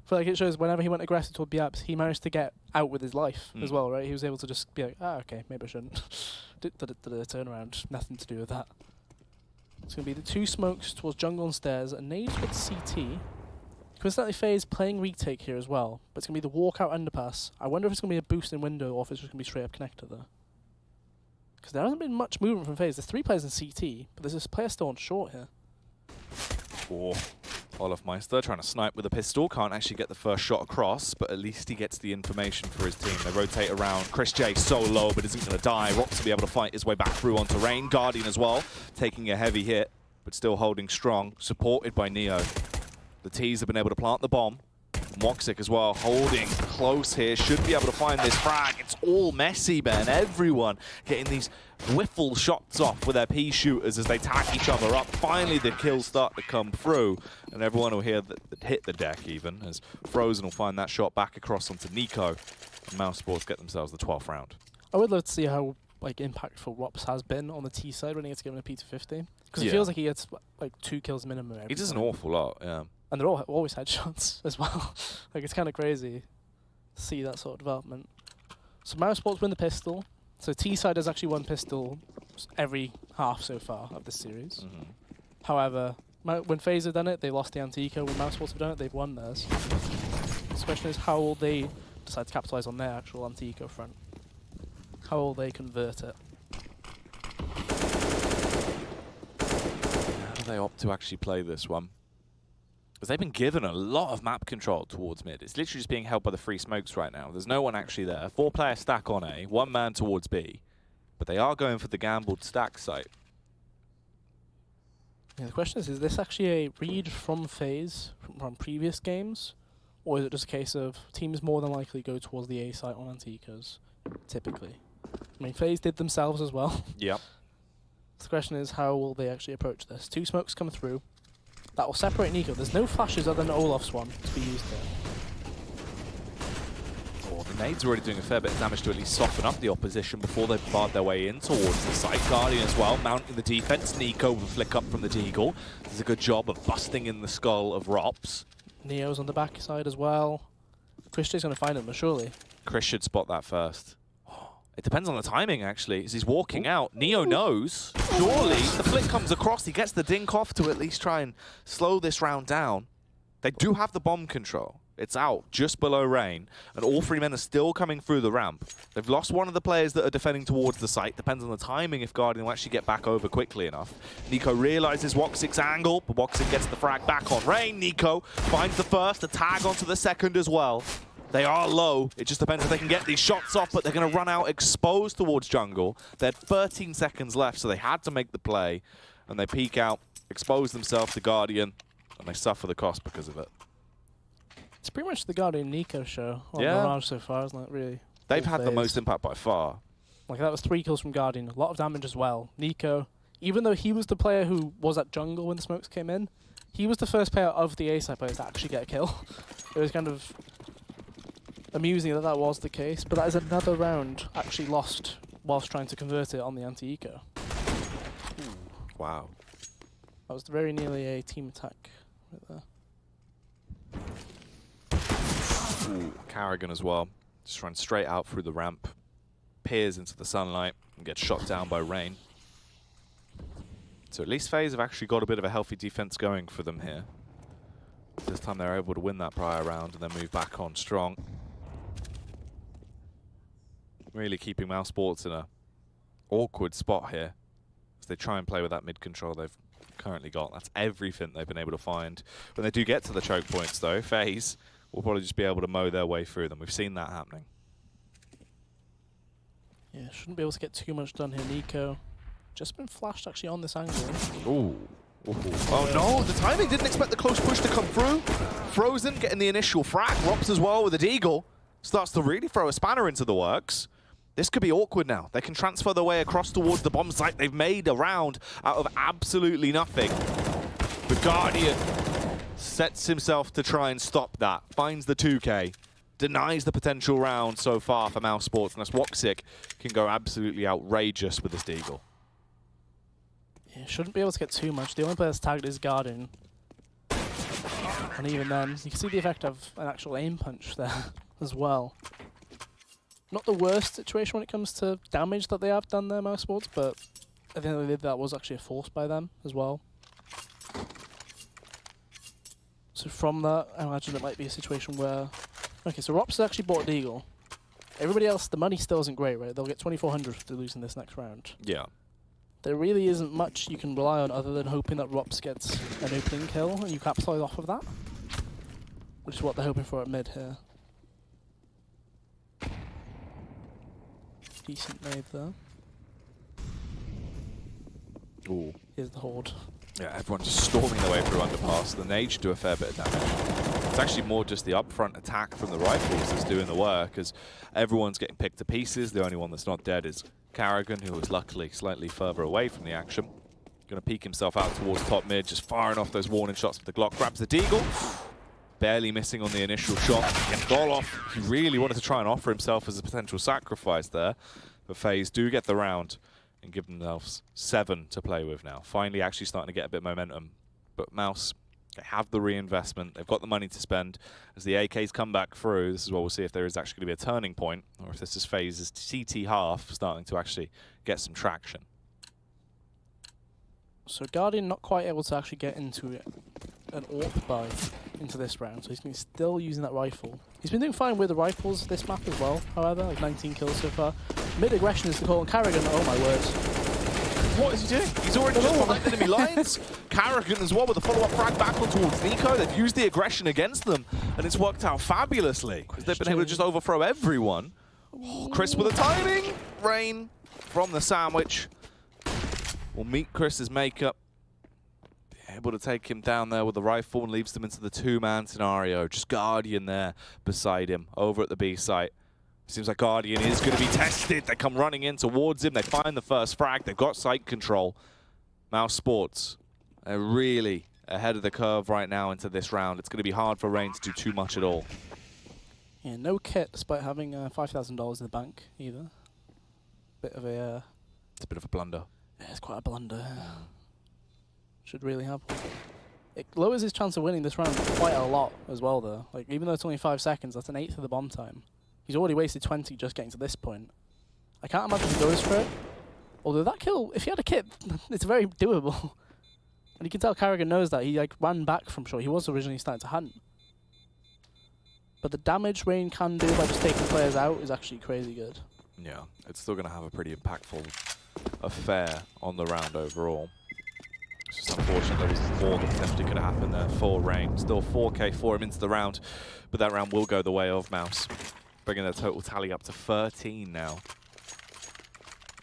But like it shows whenever he went aggressive toward B-ups, he managed to get out with his life as well, right? He was able to just be like, okay, maybe I shouldn't. Turn around, nothing to do with that. It's going to be the 2 smokes towards jungle and stairs, and nades with CT. Coincidentally, FaZe playing retake here as well, but it's going to be the walkout underpass. I wonder if it's going to be a boost in window or if it's just going to be straight up connector there. Because there hasn't been much movement from FaZe. There's 3 players in CT, but there's this player still on short here. Olafmeister trying to snipe with a pistol, can't actually get the first shot across, but at least he gets the information for his team. They rotate around. Chris J so low, but isn't going to die. Rops will be able to fight his way back through onto Rain. Guardian as well, taking a heavy hit. but still holding strong, supported by Neo. The T's have been able to plant the bomb. Woxic as well, holding close here, should be able to find this frag. It's all messy, man. Everyone getting these whiffle shots off with their pea shooters as they tag each other up. Finally, the kills start to come through, and everyone will hear that hit the deck even, as Frozen will find that shot back across onto Nico, and Mousesports get themselves the 12th round. I would love to see how impactful Rops has been on the T side when he gets given a P250, because it feels like he gets 2 kills minimum every He does time. an awful lot, yeah. And they're always headshots as well. It's kind of crazy to see that sort of development. So Mousesports win the pistol. So T-side has actually won pistol every half so far of this series. However, when FaZe have done it, they lost the anti-eco. When Mousesports have done it, they've won theirs. The question is, how will they decide to capitalize on their actual anti-eco front? How will they convert it? How do they opt to actually play this one? Because they've been given a lot of map control towards mid. It's literally just being held by the free smokes right now. There's no one actually there. 4-player stack on A, 1 man towards B. But they are going for the gambled stack site. Yeah, the question is this actually a read from FaZe from previous games? Or is it just a case of teams more than likely go towards the A site on anti-ecos, typically? I mean, FaZe did themselves as well. Yep. The question is, how will they actually approach this? 2 smokes come through. That will separate Nico. There's no flashes other than Olaf's one to be used there. Oh, the nade's already doing a fair bit of damage to at least soften up the opposition before they barred their way in towards the site. Guardian as well, mounting the defense. Nico with a flick up from the Deagle. Does a good job of busting in the skull of Rops. Neo's on the back side as well. Christian's going to find him, surely. Chris should spot that first. It depends on the timing, actually, as he's walking out. Neo knows. Surely, the flick comes across. He gets the dink off to at least try and slow this round down. They do have the bomb control. It's out just below Rain, and all 3 men are still coming through the ramp. They've lost one of the players that are defending towards the site. Depends on the timing if Guardian will actually get back over quickly enough. Nico realizes Woxic's angle, but Woxic gets the frag back on Rain. Nico finds the first, a tag onto the second as well. They are low. It just depends if they can get these shots off, but they're going to run out exposed towards jungle. They had 13 seconds left, so they had to make the play. And they peek out, expose themselves to Guardian, and they suffer the cost because of it. It's pretty much the Guardian Nico show on Mirage so far, isn't it, really? They've had the most impact by far. That was 3 kills from Guardian. A lot of damage as well. Nico, even though he was the player who was at jungle when the smokes came in, he was the first player of the A-side players to actually get a kill. It was kind of amusing that that was the case, but that is another round actually lost whilst trying to convert it on the anti-eco. Wow. That was very nearly a team attack right there. Ooh, Carrigan as well. Just running straight out through the ramp. Peers into the sunlight and gets shot down by Rain. So at least FaZe have actually got a bit of a healthy defense going for them here. This time they're able to win that prior round and then move back on strong. Really keeping Mousesports in a awkward spot here as they try and play with that mid control they've currently got. That's everything they've been able to find. When they do get to the choke points though, FaZe will probably just be able to mow their way through them. We've seen that happening. Yeah, shouldn't be able to get too much done here. Nico just been flashed actually on this angle. Ooh. Oh no, the timing didn't expect the close push to come through. Frozen getting the initial frag. Rops as well with a Deagle. Starts to really throw a spanner into the works. This could be awkward now. They can transfer their way across towards the bomb site. They've made a round out of absolutely nothing. The Guardian sets himself to try and stop that. Finds the 2K. Denies the potential round so far for Mousesports. Unless Woxic can go absolutely outrageous with this Deagle. Yeah, shouldn't be able to get too much. The only player that's tagged is Guardian. And even then, you can see the effect of an actual aim punch there as well. Not the worst situation when it comes to damage that they have done there, Mousesports, but at the end of the day, that was actually a force by them as well. So from that, I imagine it might be a situation where... Okay, so Rops has actually bought Deagle. Everybody else, the money still isn't great, right? They'll get 2,400 for losing this next round. Yeah. There really isn't much you can rely on other than hoping that Rops gets an opening kill and you capitalize off of that. Which is what they're hoping for at mid here. Decent nade there. Ooh. Here's the Horde. Yeah, everyone's just storming their way through underpass. The nades do a fair bit of damage. It's actually more just the upfront attack from the rifles that's doing the work, as everyone's getting picked to pieces. The only one that's not dead is Carrigan, who was luckily slightly further away from the action. Going to peek himself out towards top mid, just firing off those warning shots with the Glock. Grabs the deagle. Barely missing on the initial shot. Goloff, he really wanted to try and offer himself as a potential sacrifice there. But FaZe do get the round and give themselves 7 to play with now. Finally actually starting to get a bit of momentum. But Mouse, they have the reinvestment. They've got the money to spend. As the AKs come back through, this is what we'll see if there is actually going to be a turning point, or if this is FaZe's CT half starting to actually get some traction. So Guardian not quite able to actually get into an AWP buy into this round, so he's still using that rifle. He's been doing fine with the rifles this map as well, however, like 19 kills so far. Mid-aggression is the call, and Carrigan, oh my word. What is he doing? He's already just behind enemy lines. Carrigan as well with a follow-up frag back on towards Nico. They've used the aggression against them, and it's worked out fabulously, because they've been able to just overthrow everyone. Oh, Chris with the timing. Rain from the sandwich will meet Chris's makeup. Able to take him down there with the rifle and leaves them into the 2-man scenario. Just Guardian there beside him over at the B site. Seems like Guardian is going to be tested. They come running in towards him. They find the first frag. They've got site control. Mousesports are really ahead of the curve right now into this round. It's going to be hard for Rain to do too much at all. Yeah, no kit despite having $5,000 in the bank either. Bit of a... It's a bit of a blunder. Yeah, it's quite a blunder. Should really have one. It lowers his chance of winning this round quite a lot as well, though. Like, even though it's only 5 seconds, that's an eighth of the bomb time. He's already wasted 20 just getting to this point. I can't imagine he goes for it. Although that kill, if he had a kit, it's very doable. And you can tell Carrigan knows that. He like ran back from short. He was originally starting to hunt. But the damage Rain can do by just taking players out is actually crazy good. Yeah, it's still going to have a pretty impactful affair on the round overall. It's just unfortunate there was more that potentially could have happened there for Rain. Still 4K for him into the round, but that round will go the way of Mouse, bringing their total tally up to 13 now.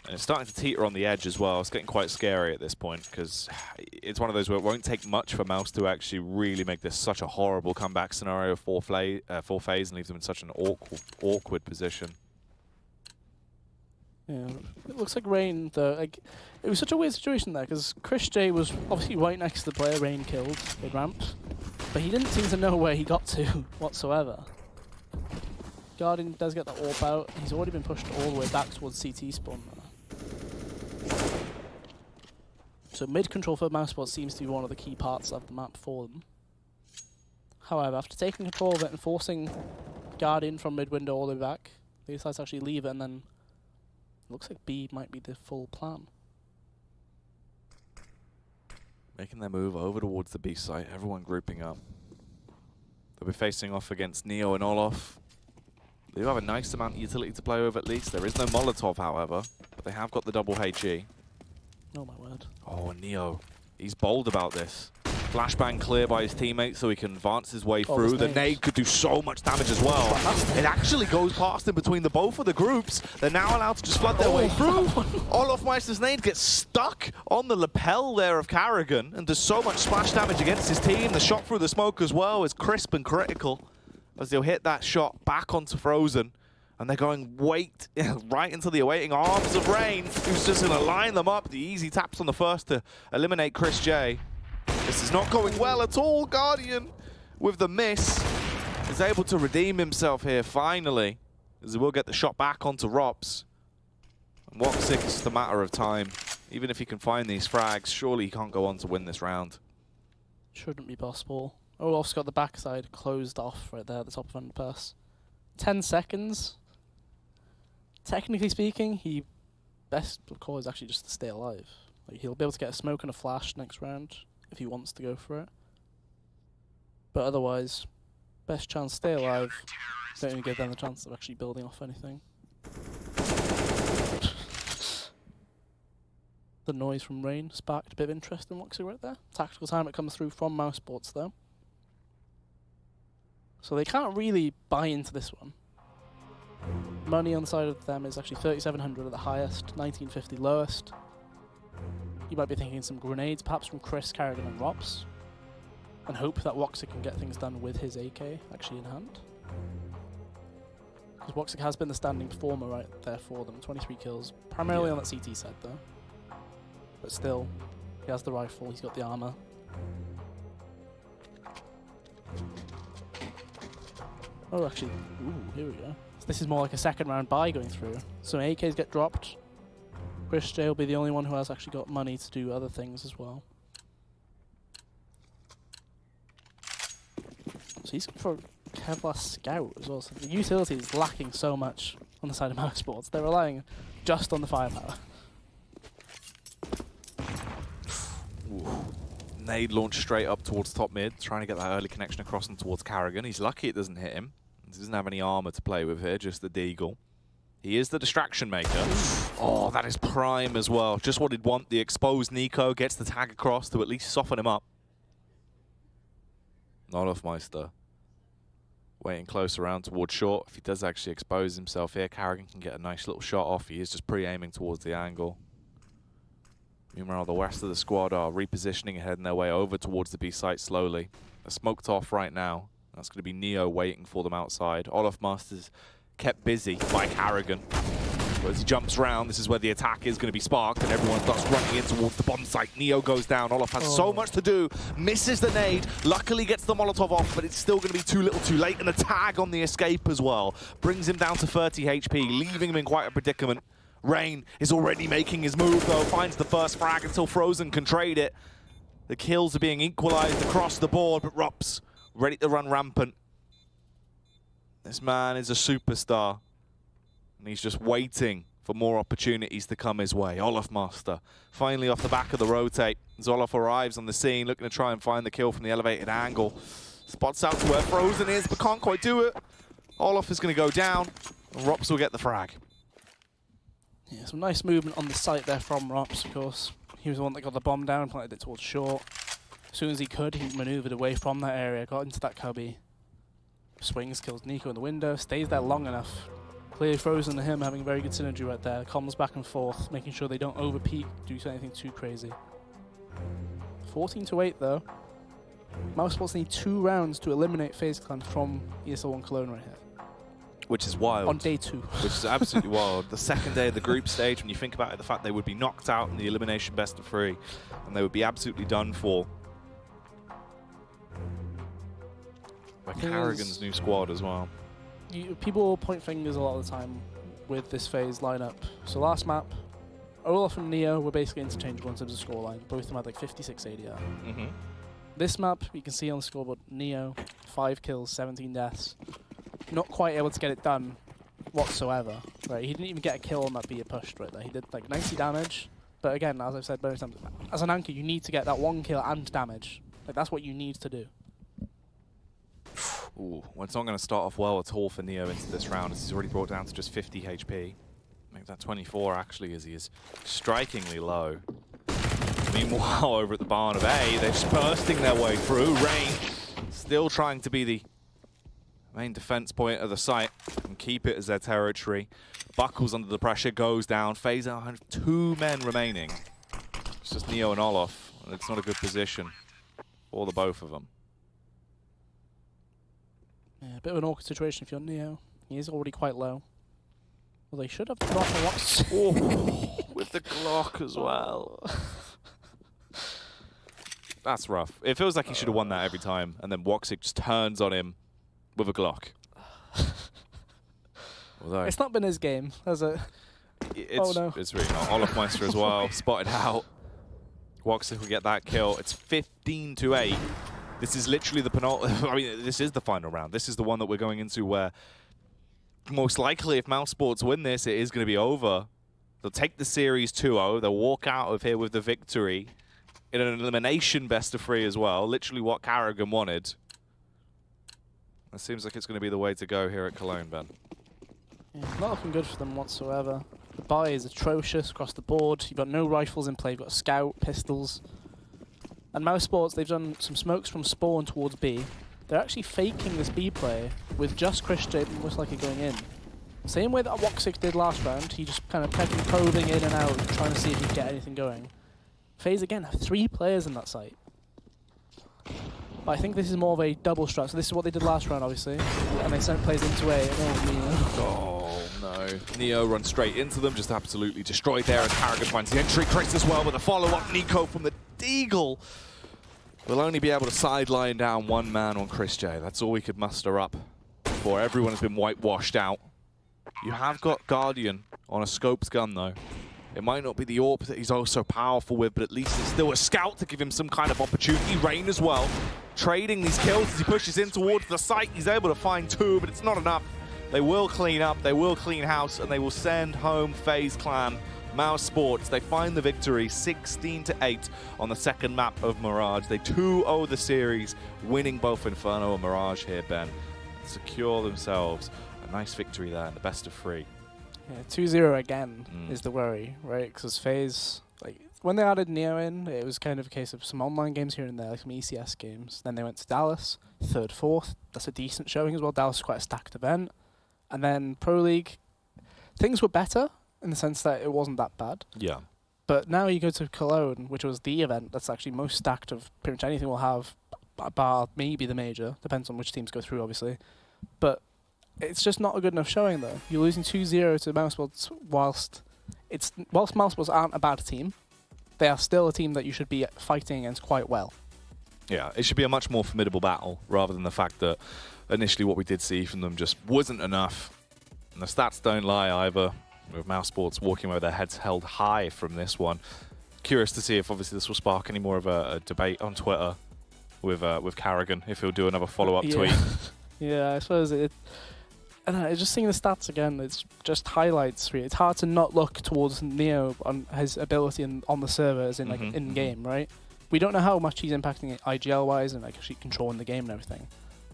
And it's starting to teeter on the edge as well. It's getting quite scary at this point, because it's one of those where it won't take much for Mouse to actually really make this such a horrible comeback scenario for FaZe and leave them in such an awkward position. Yeah, it looks like Rain, though, like, it was such a weird situation there, because Chris J was obviously right next to the player Rain killed in ramps, but he didn't seem to know where he got to whatsoever. Guardian does get the AWP out. He's already been pushed all the way back towards CT spawn now. So mid-control for Mousesports seems to be one of the key parts of the map for them. However, after taking control of it and forcing Guardian from mid-window all the way back, they decide to actually leave it, and then looks like B might be the full plan. Making their move over towards the B site, everyone grouping up. They'll be facing off against Neo and Olof. They do have a nice amount of utility to play with at least. There is no Molotov, however, but they have got the double HE. Oh my word. Oh, Neo, he's bold about this. Flashbang clear by his teammates so he can advance his way through. The nade could do so much damage as well. It actually goes past him between the both of the groups. They're now allowed to just flood their way through. Olofmeister's nade gets stuck on the lapel there of Carrigan and does so much splash damage against his team. The shot through the smoke as well is crisp and critical as they'll hit that shot back onto Frozen. And they're going right into the awaiting arms of Rain, who's just going to line them up. The easy taps on the first to eliminate Chris J. This is not going well at all. Guardian, with the miss, is able to redeem himself here finally, as he will get the shot back onto Rops. And Woxic is just a matter of time. Even if he can find these frags, surely he can't go on to win this round. Shouldn't be possible. Olof's got the backside closed off right there at the top of underpass. 10 seconds. Technically speaking, he best call is actually just to stay alive. Like, he'll be able to get a smoke and a flash next round if he wants to go for it. But otherwise, best chance stay alive. Don't even give them the chance of actually building off anything. The noise from Rain sparked a bit of interest in Woxic right there. Tactical time it comes through from Mouseports though. So they can't really buy into this one. Money on the side of them is actually 3,700 at the highest, 1,950 lowest. You might be thinking some grenades, perhaps from Chris, Carrigan, and Rops, and hope that Woxic can get things done with his AK actually in hand. Because Woxic has been the standing performer right there for them. 23 kills, primarily on that CT side though. But still, he has the rifle, he's got the armor. Oh, actually, ooh, here we go. So this is more like a second round buy going through. Some AKs get dropped. Chris J will be the only one who has actually got money to do other things as well. So he's going for Kevlar Scout as well. So the utility is lacking so much on the side of Mousesports. They're relying just on the firepower. Ooh. Nade launched straight up towards top mid, trying to get that early connection across and towards Carrigan. He's lucky it doesn't hit him. He doesn't have any armor to play with here, just the Deagle. He is the distraction maker. Oh, that is prime as well. Just what he'd want. The exposed Nico gets the tag across to at least soften him up. Meister waiting close around towards short. If he does actually expose himself here, Carrigan can get a nice little shot off. He is just pre-aiming towards the angle. Meanwhile, the rest of the squad are repositioning and heading their way over towards the B site slowly. They're smoked off right now. That's going to be Neo waiting for them outside. Meister's kept busy by Carrigan. But as he jumps around, this is where the attack is going to be sparked, and everyone starts running in towards the bomb site. Neo goes down. Olof has so much to do. Misses the nade. Luckily gets the Molotov off, but it's still going to be too little too late. And the tag on the escape as well brings him down to 30 HP, leaving him in quite a predicament. Rain is already making his move, though. Finds the first frag until Frozen can trade it. The kills are being equalized across the board, but Rops ready to run rampant. This man is a superstar, and he's just waiting for more opportunities to come his way. Meister finally off the back of the rotate. As Olof arrives on the scene, looking to try and find the kill from the elevated angle. Spots out to where Frozen is, but can't quite do it. Olof is going to go down, and Rops will get the frag. Yeah, some nice movement on the site there from Rops, of course. He was the one that got the bomb down, planted it towards short. As soon as he could, he maneuvered away from that area, got into that cubby. Swings, kills Nico in the window, stays there long enough. Clearly Frozen and him having very good synergy right there. Comms back and forth, making sure they don't overpeak, do anything too crazy. 14-8 though. Mousesports need 2 rounds to eliminate FaZe Clan from ESL One Cologne right here. Which is wild. On day 2. Which is absolutely wild. The second day of the group stage, when you think about it, the fact they would be knocked out in the elimination best of 3, and they would be absolutely done for. By Carrigan's new squad as well. People point fingers a lot of the time with this FaZe lineup. So last map, Olof and Neo were basically interchangeable in terms of scoreline. Both of them had like 56 ADR. This map, you can see on the scoreboard, Neo, 5 kills, 17 deaths. Not quite able to get it done whatsoever. Right, he didn't even get a kill on that beat pushed right there. He did like 90 damage. But again, as I've said many times, as an anchor, you need to get that 1 kill and damage. Like that's what you need to do. Ooh, well, it's not going to start off well at all for Neo into this round, as he's already brought down to just 50 HP. Make that 24 actually, as he is strikingly low. Meanwhile, over at the barn of A, they're just bursting their way through. Rain still trying to be the main defense point of the site and keep it as their territory. Buckles under the pressure, goes down. FaZe have 2 men remaining. It's just Neo and Olof, and it's not a good position for the both of them. Yeah, a bit of an awkward situation if you're Neo. He is already quite low. Well, they should have got a lot. Oh, with the Glock as well. That's rough. It feels like he should have won that every time, and then Woxic just turns on him with a Glock. Although it's not been his game, has it? It's really not. Olofmeister as well, spotted out. Woxic will get that kill. It's 15-8. This is literally the penultimate. I mean, this is the final round. This is the one that we're going into where most likely, if Mousesports win this, it is going to be over. They'll take the series 2-0. They'll walk out of here with the victory in an elimination best of 3 as well. Literally what Carrigan wanted. It seems like it's going to be the way to go here at Cologne, Ben. Yeah, not looking good for them whatsoever. The buy is atrocious across the board. You've got no rifles in play. You've got scout, pistols. And Mousesports, they've done some smokes from spawn towards B. They're actually faking this B play with just Chris J most likely going in. Same way that Woxic did last round. He just kind of kept probing in and out, trying to see if he could get anything going. FaZe again have 3 players in that site. But I think this is more of a double strat. So this is what they did last round, obviously. And they sent players into A. Oh, no. Neo runs straight into them, just absolutely destroyed there as Karrigan finds the entry. Chris as well with a follow-up. Nico from the Deagle will only be able to sideline down 1 man on Chris J. That's all we could muster up before everyone has been whitewashed out. You have got Guardian on a Scopes gun, though. It might not be the AWP that he's also powerful with, but at least it's still a scout to give him some kind of opportunity. Rain as well, trading these kills as he pushes in towards the site. He's able to find 2, but it's not enough. They will clean up, they will clean house, and they will send home FaZe Clan. Mousesports, they find the victory 16-8 on the second map of Mirage. They 2-0 the series, winning both Inferno and Mirage here, Ben. Secure themselves a nice victory there in the best of 3. Yeah, 2-0 again is the worry, right? Because FaZe, like, when they added Neo in, it was kind of a case of some online games here and there, like some ECS games. Then they went to Dallas, 3rd, 4th. That's a decent showing as well. Dallas is quite a stacked event. And then Pro League, things were better in the sense that it wasn't that bad. Yeah. But now you go to Cologne, which was the event that's actually most stacked of pretty much anything we'll have, bar maybe the major. Depends on which teams go through, obviously. But it's just not a good enough showing, though. You're losing 2-0 to Mouseports whilst Mouseports aren't a bad team, they are still a team that you should be fighting against quite well. Yeah, it should be a much more formidable battle rather than the fact that initially what we did see from them just wasn't enough. And the stats don't lie either, with Mousesports walking away with their heads held high from this one. Curious to see if obviously this will spark any more of a debate on Twitter with Karrigan, if he'll do another follow-up tweet. Yeah, I suppose it. I don't know, just seeing the stats again, it's just highlights. Really. It's hard to not look towards Neo on his ability on the servers in in game, right? We don't know how much he's impacting it IGL wise and like actually controlling the game and everything.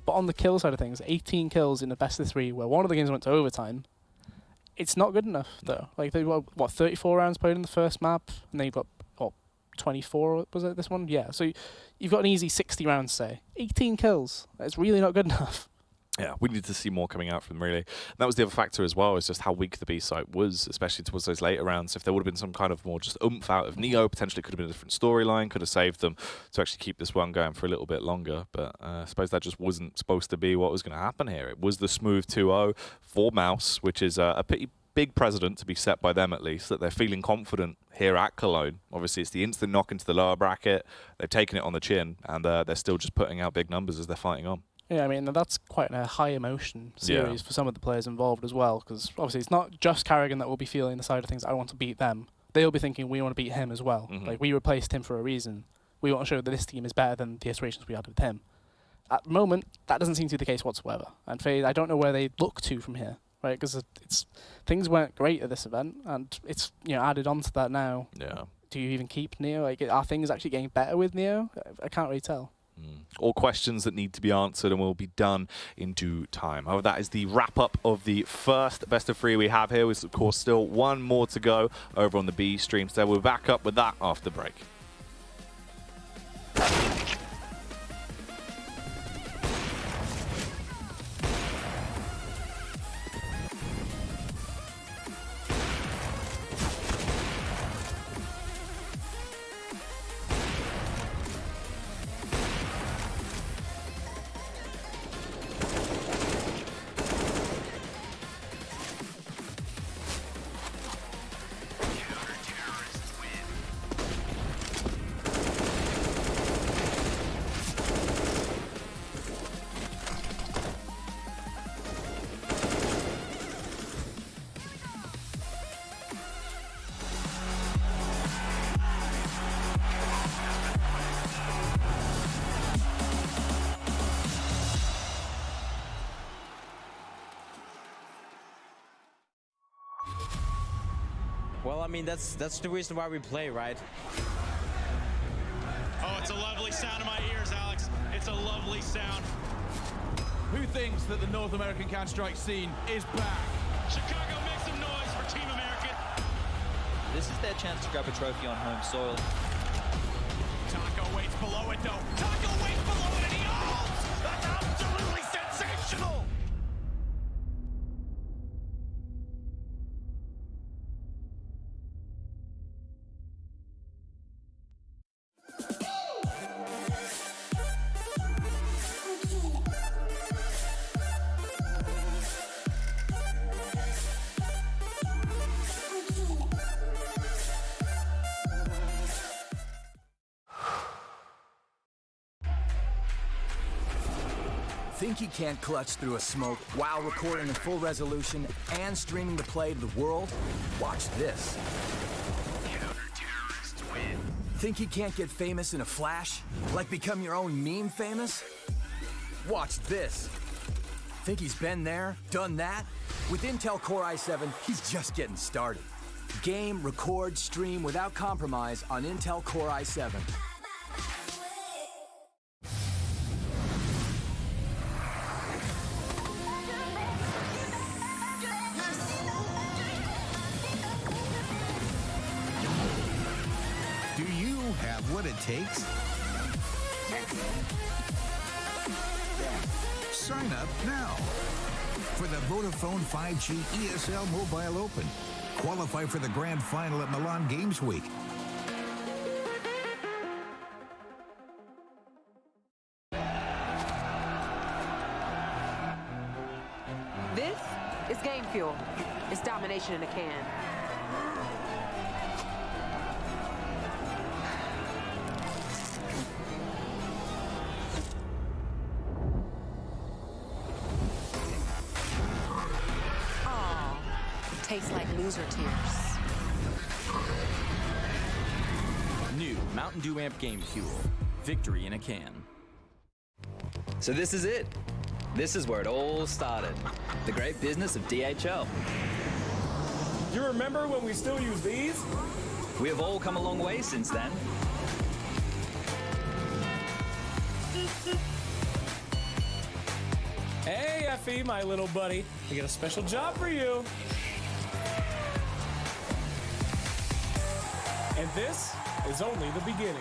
But on the kill side of things, 18 kills in the best of 3, where one of the games went to overtime. It's not good enough though. Like they got 34 rounds played in the first map, and they've got 24. Was it this one? Yeah. So you've got an easy 60 rounds, say 18 kills. That's really not good enough. Yeah, we need to see more coming out from them, really. And that was the other factor as well, is just how weak the B site was, especially towards those later rounds. If there would have been some kind of more just oomph out of Neo, potentially could have been a different storyline, could have saved them to actually keep this one going for a little bit longer. But I suppose that just wasn't supposed to be what was going to happen here. It was the smooth 2-0 for Mouse, which is a pretty big precedent to be set by them, at least, that they're feeling confident here at Cologne. Obviously, it's the instant knock into the lower bracket. They've taken it on the chin, and they're still just putting out big numbers as they're fighting on. Yeah, I mean, that's quite a high emotion series for some of the players involved as well, because obviously it's not just Karrigan that will be feeling the side of things, I want to beat them. They'll be thinking, we want to beat him as well. Like, we replaced him for a reason. We want to show that this team is better than the iterations we had with him. At the moment, that doesn't seem to be the case whatsoever. And FaZe, I don't know where they look to from here, right? Because things weren't great at this event, and it's added on to that now. Yeah. Do you even keep Neo? Like, are things actually getting better with Neo? I can't really tell. All questions that need to be answered and will be done in due time. However, that is the wrap-up of the first best of 3 we have here. With, of course, still one more to go over on the B stream. So we'll be back up with that after break. Well, I mean, that's the reason why we play, right? Oh, it's a lovely sound in my ears, Alex. It's a lovely sound. Who thinks that the North American Counter-Strike scene is back? Chicago, make some noise for Team American. This is their chance to grab a trophy on home soil. Taco waits below it, though. Taco waits below it, and he holds! That's absolutely sensational! Think he can't clutch through a smoke while recording in full resolution and streaming the play to the world? Watch this. Counter-terrorists win. Think he can't get famous in a flash? Like become your own meme famous? Watch this. Think he's been there, done that? With Intel Core i7, he's just getting started. Game, record, stream without compromise on Intel Core i7. Do you have what it takes? Sign up now for the Vodafone 5G ESL Mobile Open. Qualify for the grand final at Milan Games Week. This is game fuel. It's domination in a can. Tastes like loser tears. New Mountain Dew Amp Game Fuel. Victory in a can. So this is it. This is where it all started. The great business of DHL. You remember when we still use these? We have all come a long way since then. Hey, Effie, my little buddy. I got a special job for you. And this is only the beginning.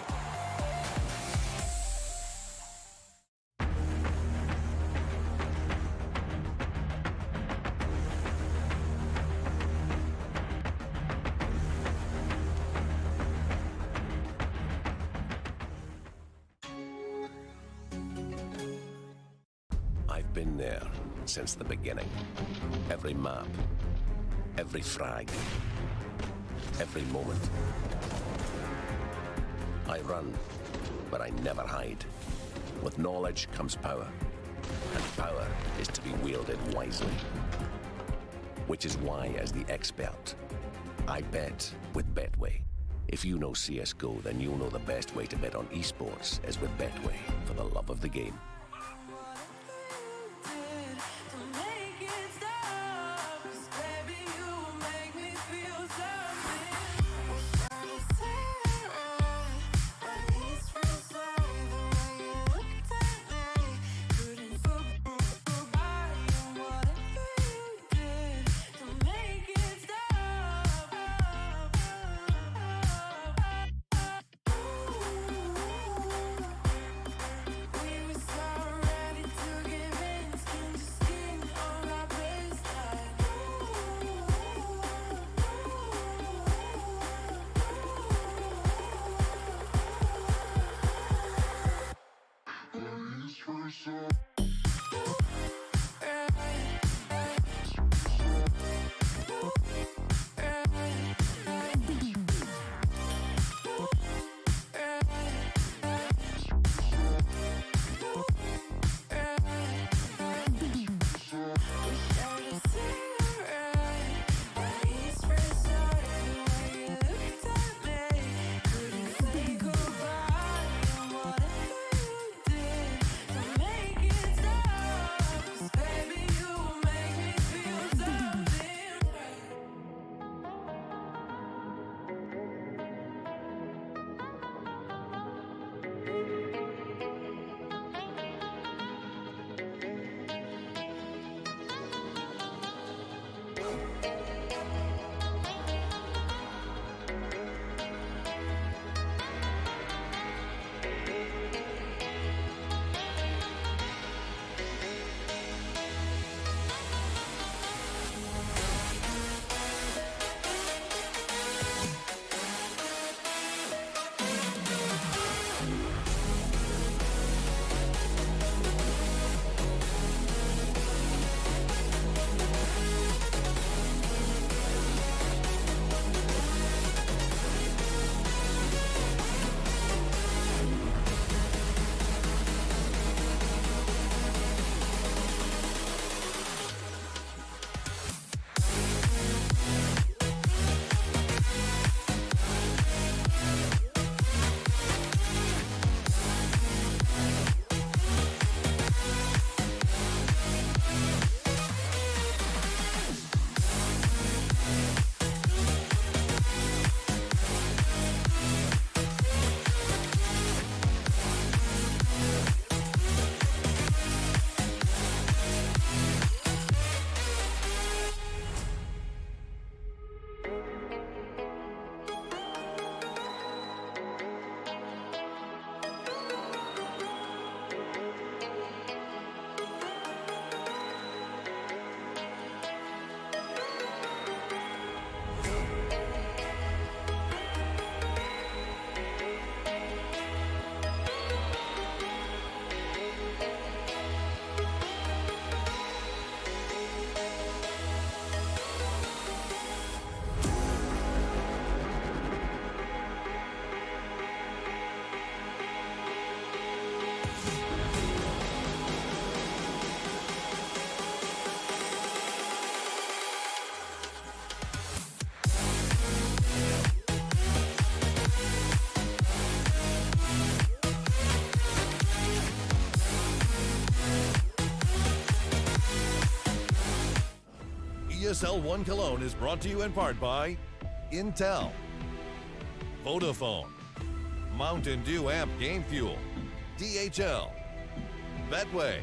I've been there since the beginning. Every map, every frag, every moment. I run, but I never hide. With knowledge comes power, and power is to be wielded wisely. Which is why, as the expert, I bet with Betway. If you know CSGO, then you'll know the best way to bet on esports is with Betway, for the love of the game. ESL One Cologne is brought to you in part by Intel, Vodafone, Mountain Dew Amp Game Fuel, DHL, Betway,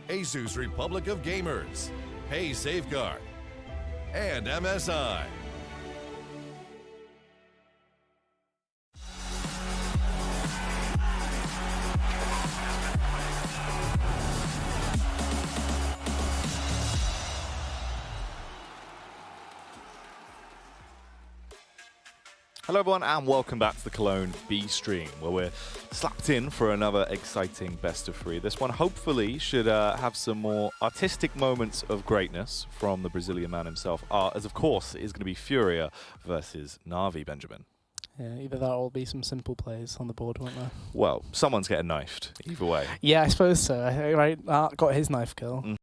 Asus Republic of Gamers, Pay Safeguard, and MSI. Hello everyone and welcome back to the Cologne B stream, where we're slapped in for another exciting best of 3. This one hopefully should have some more artistic moments of greatness from the Brazilian man himself, as of course it is going to be Furia versus Na'Vi, Benjamin. Yeah, either that or will be some simple plays on the board, won't there? Well, someone's getting knifed, either way. Yeah, I suppose so. Right, Art got his knife kill.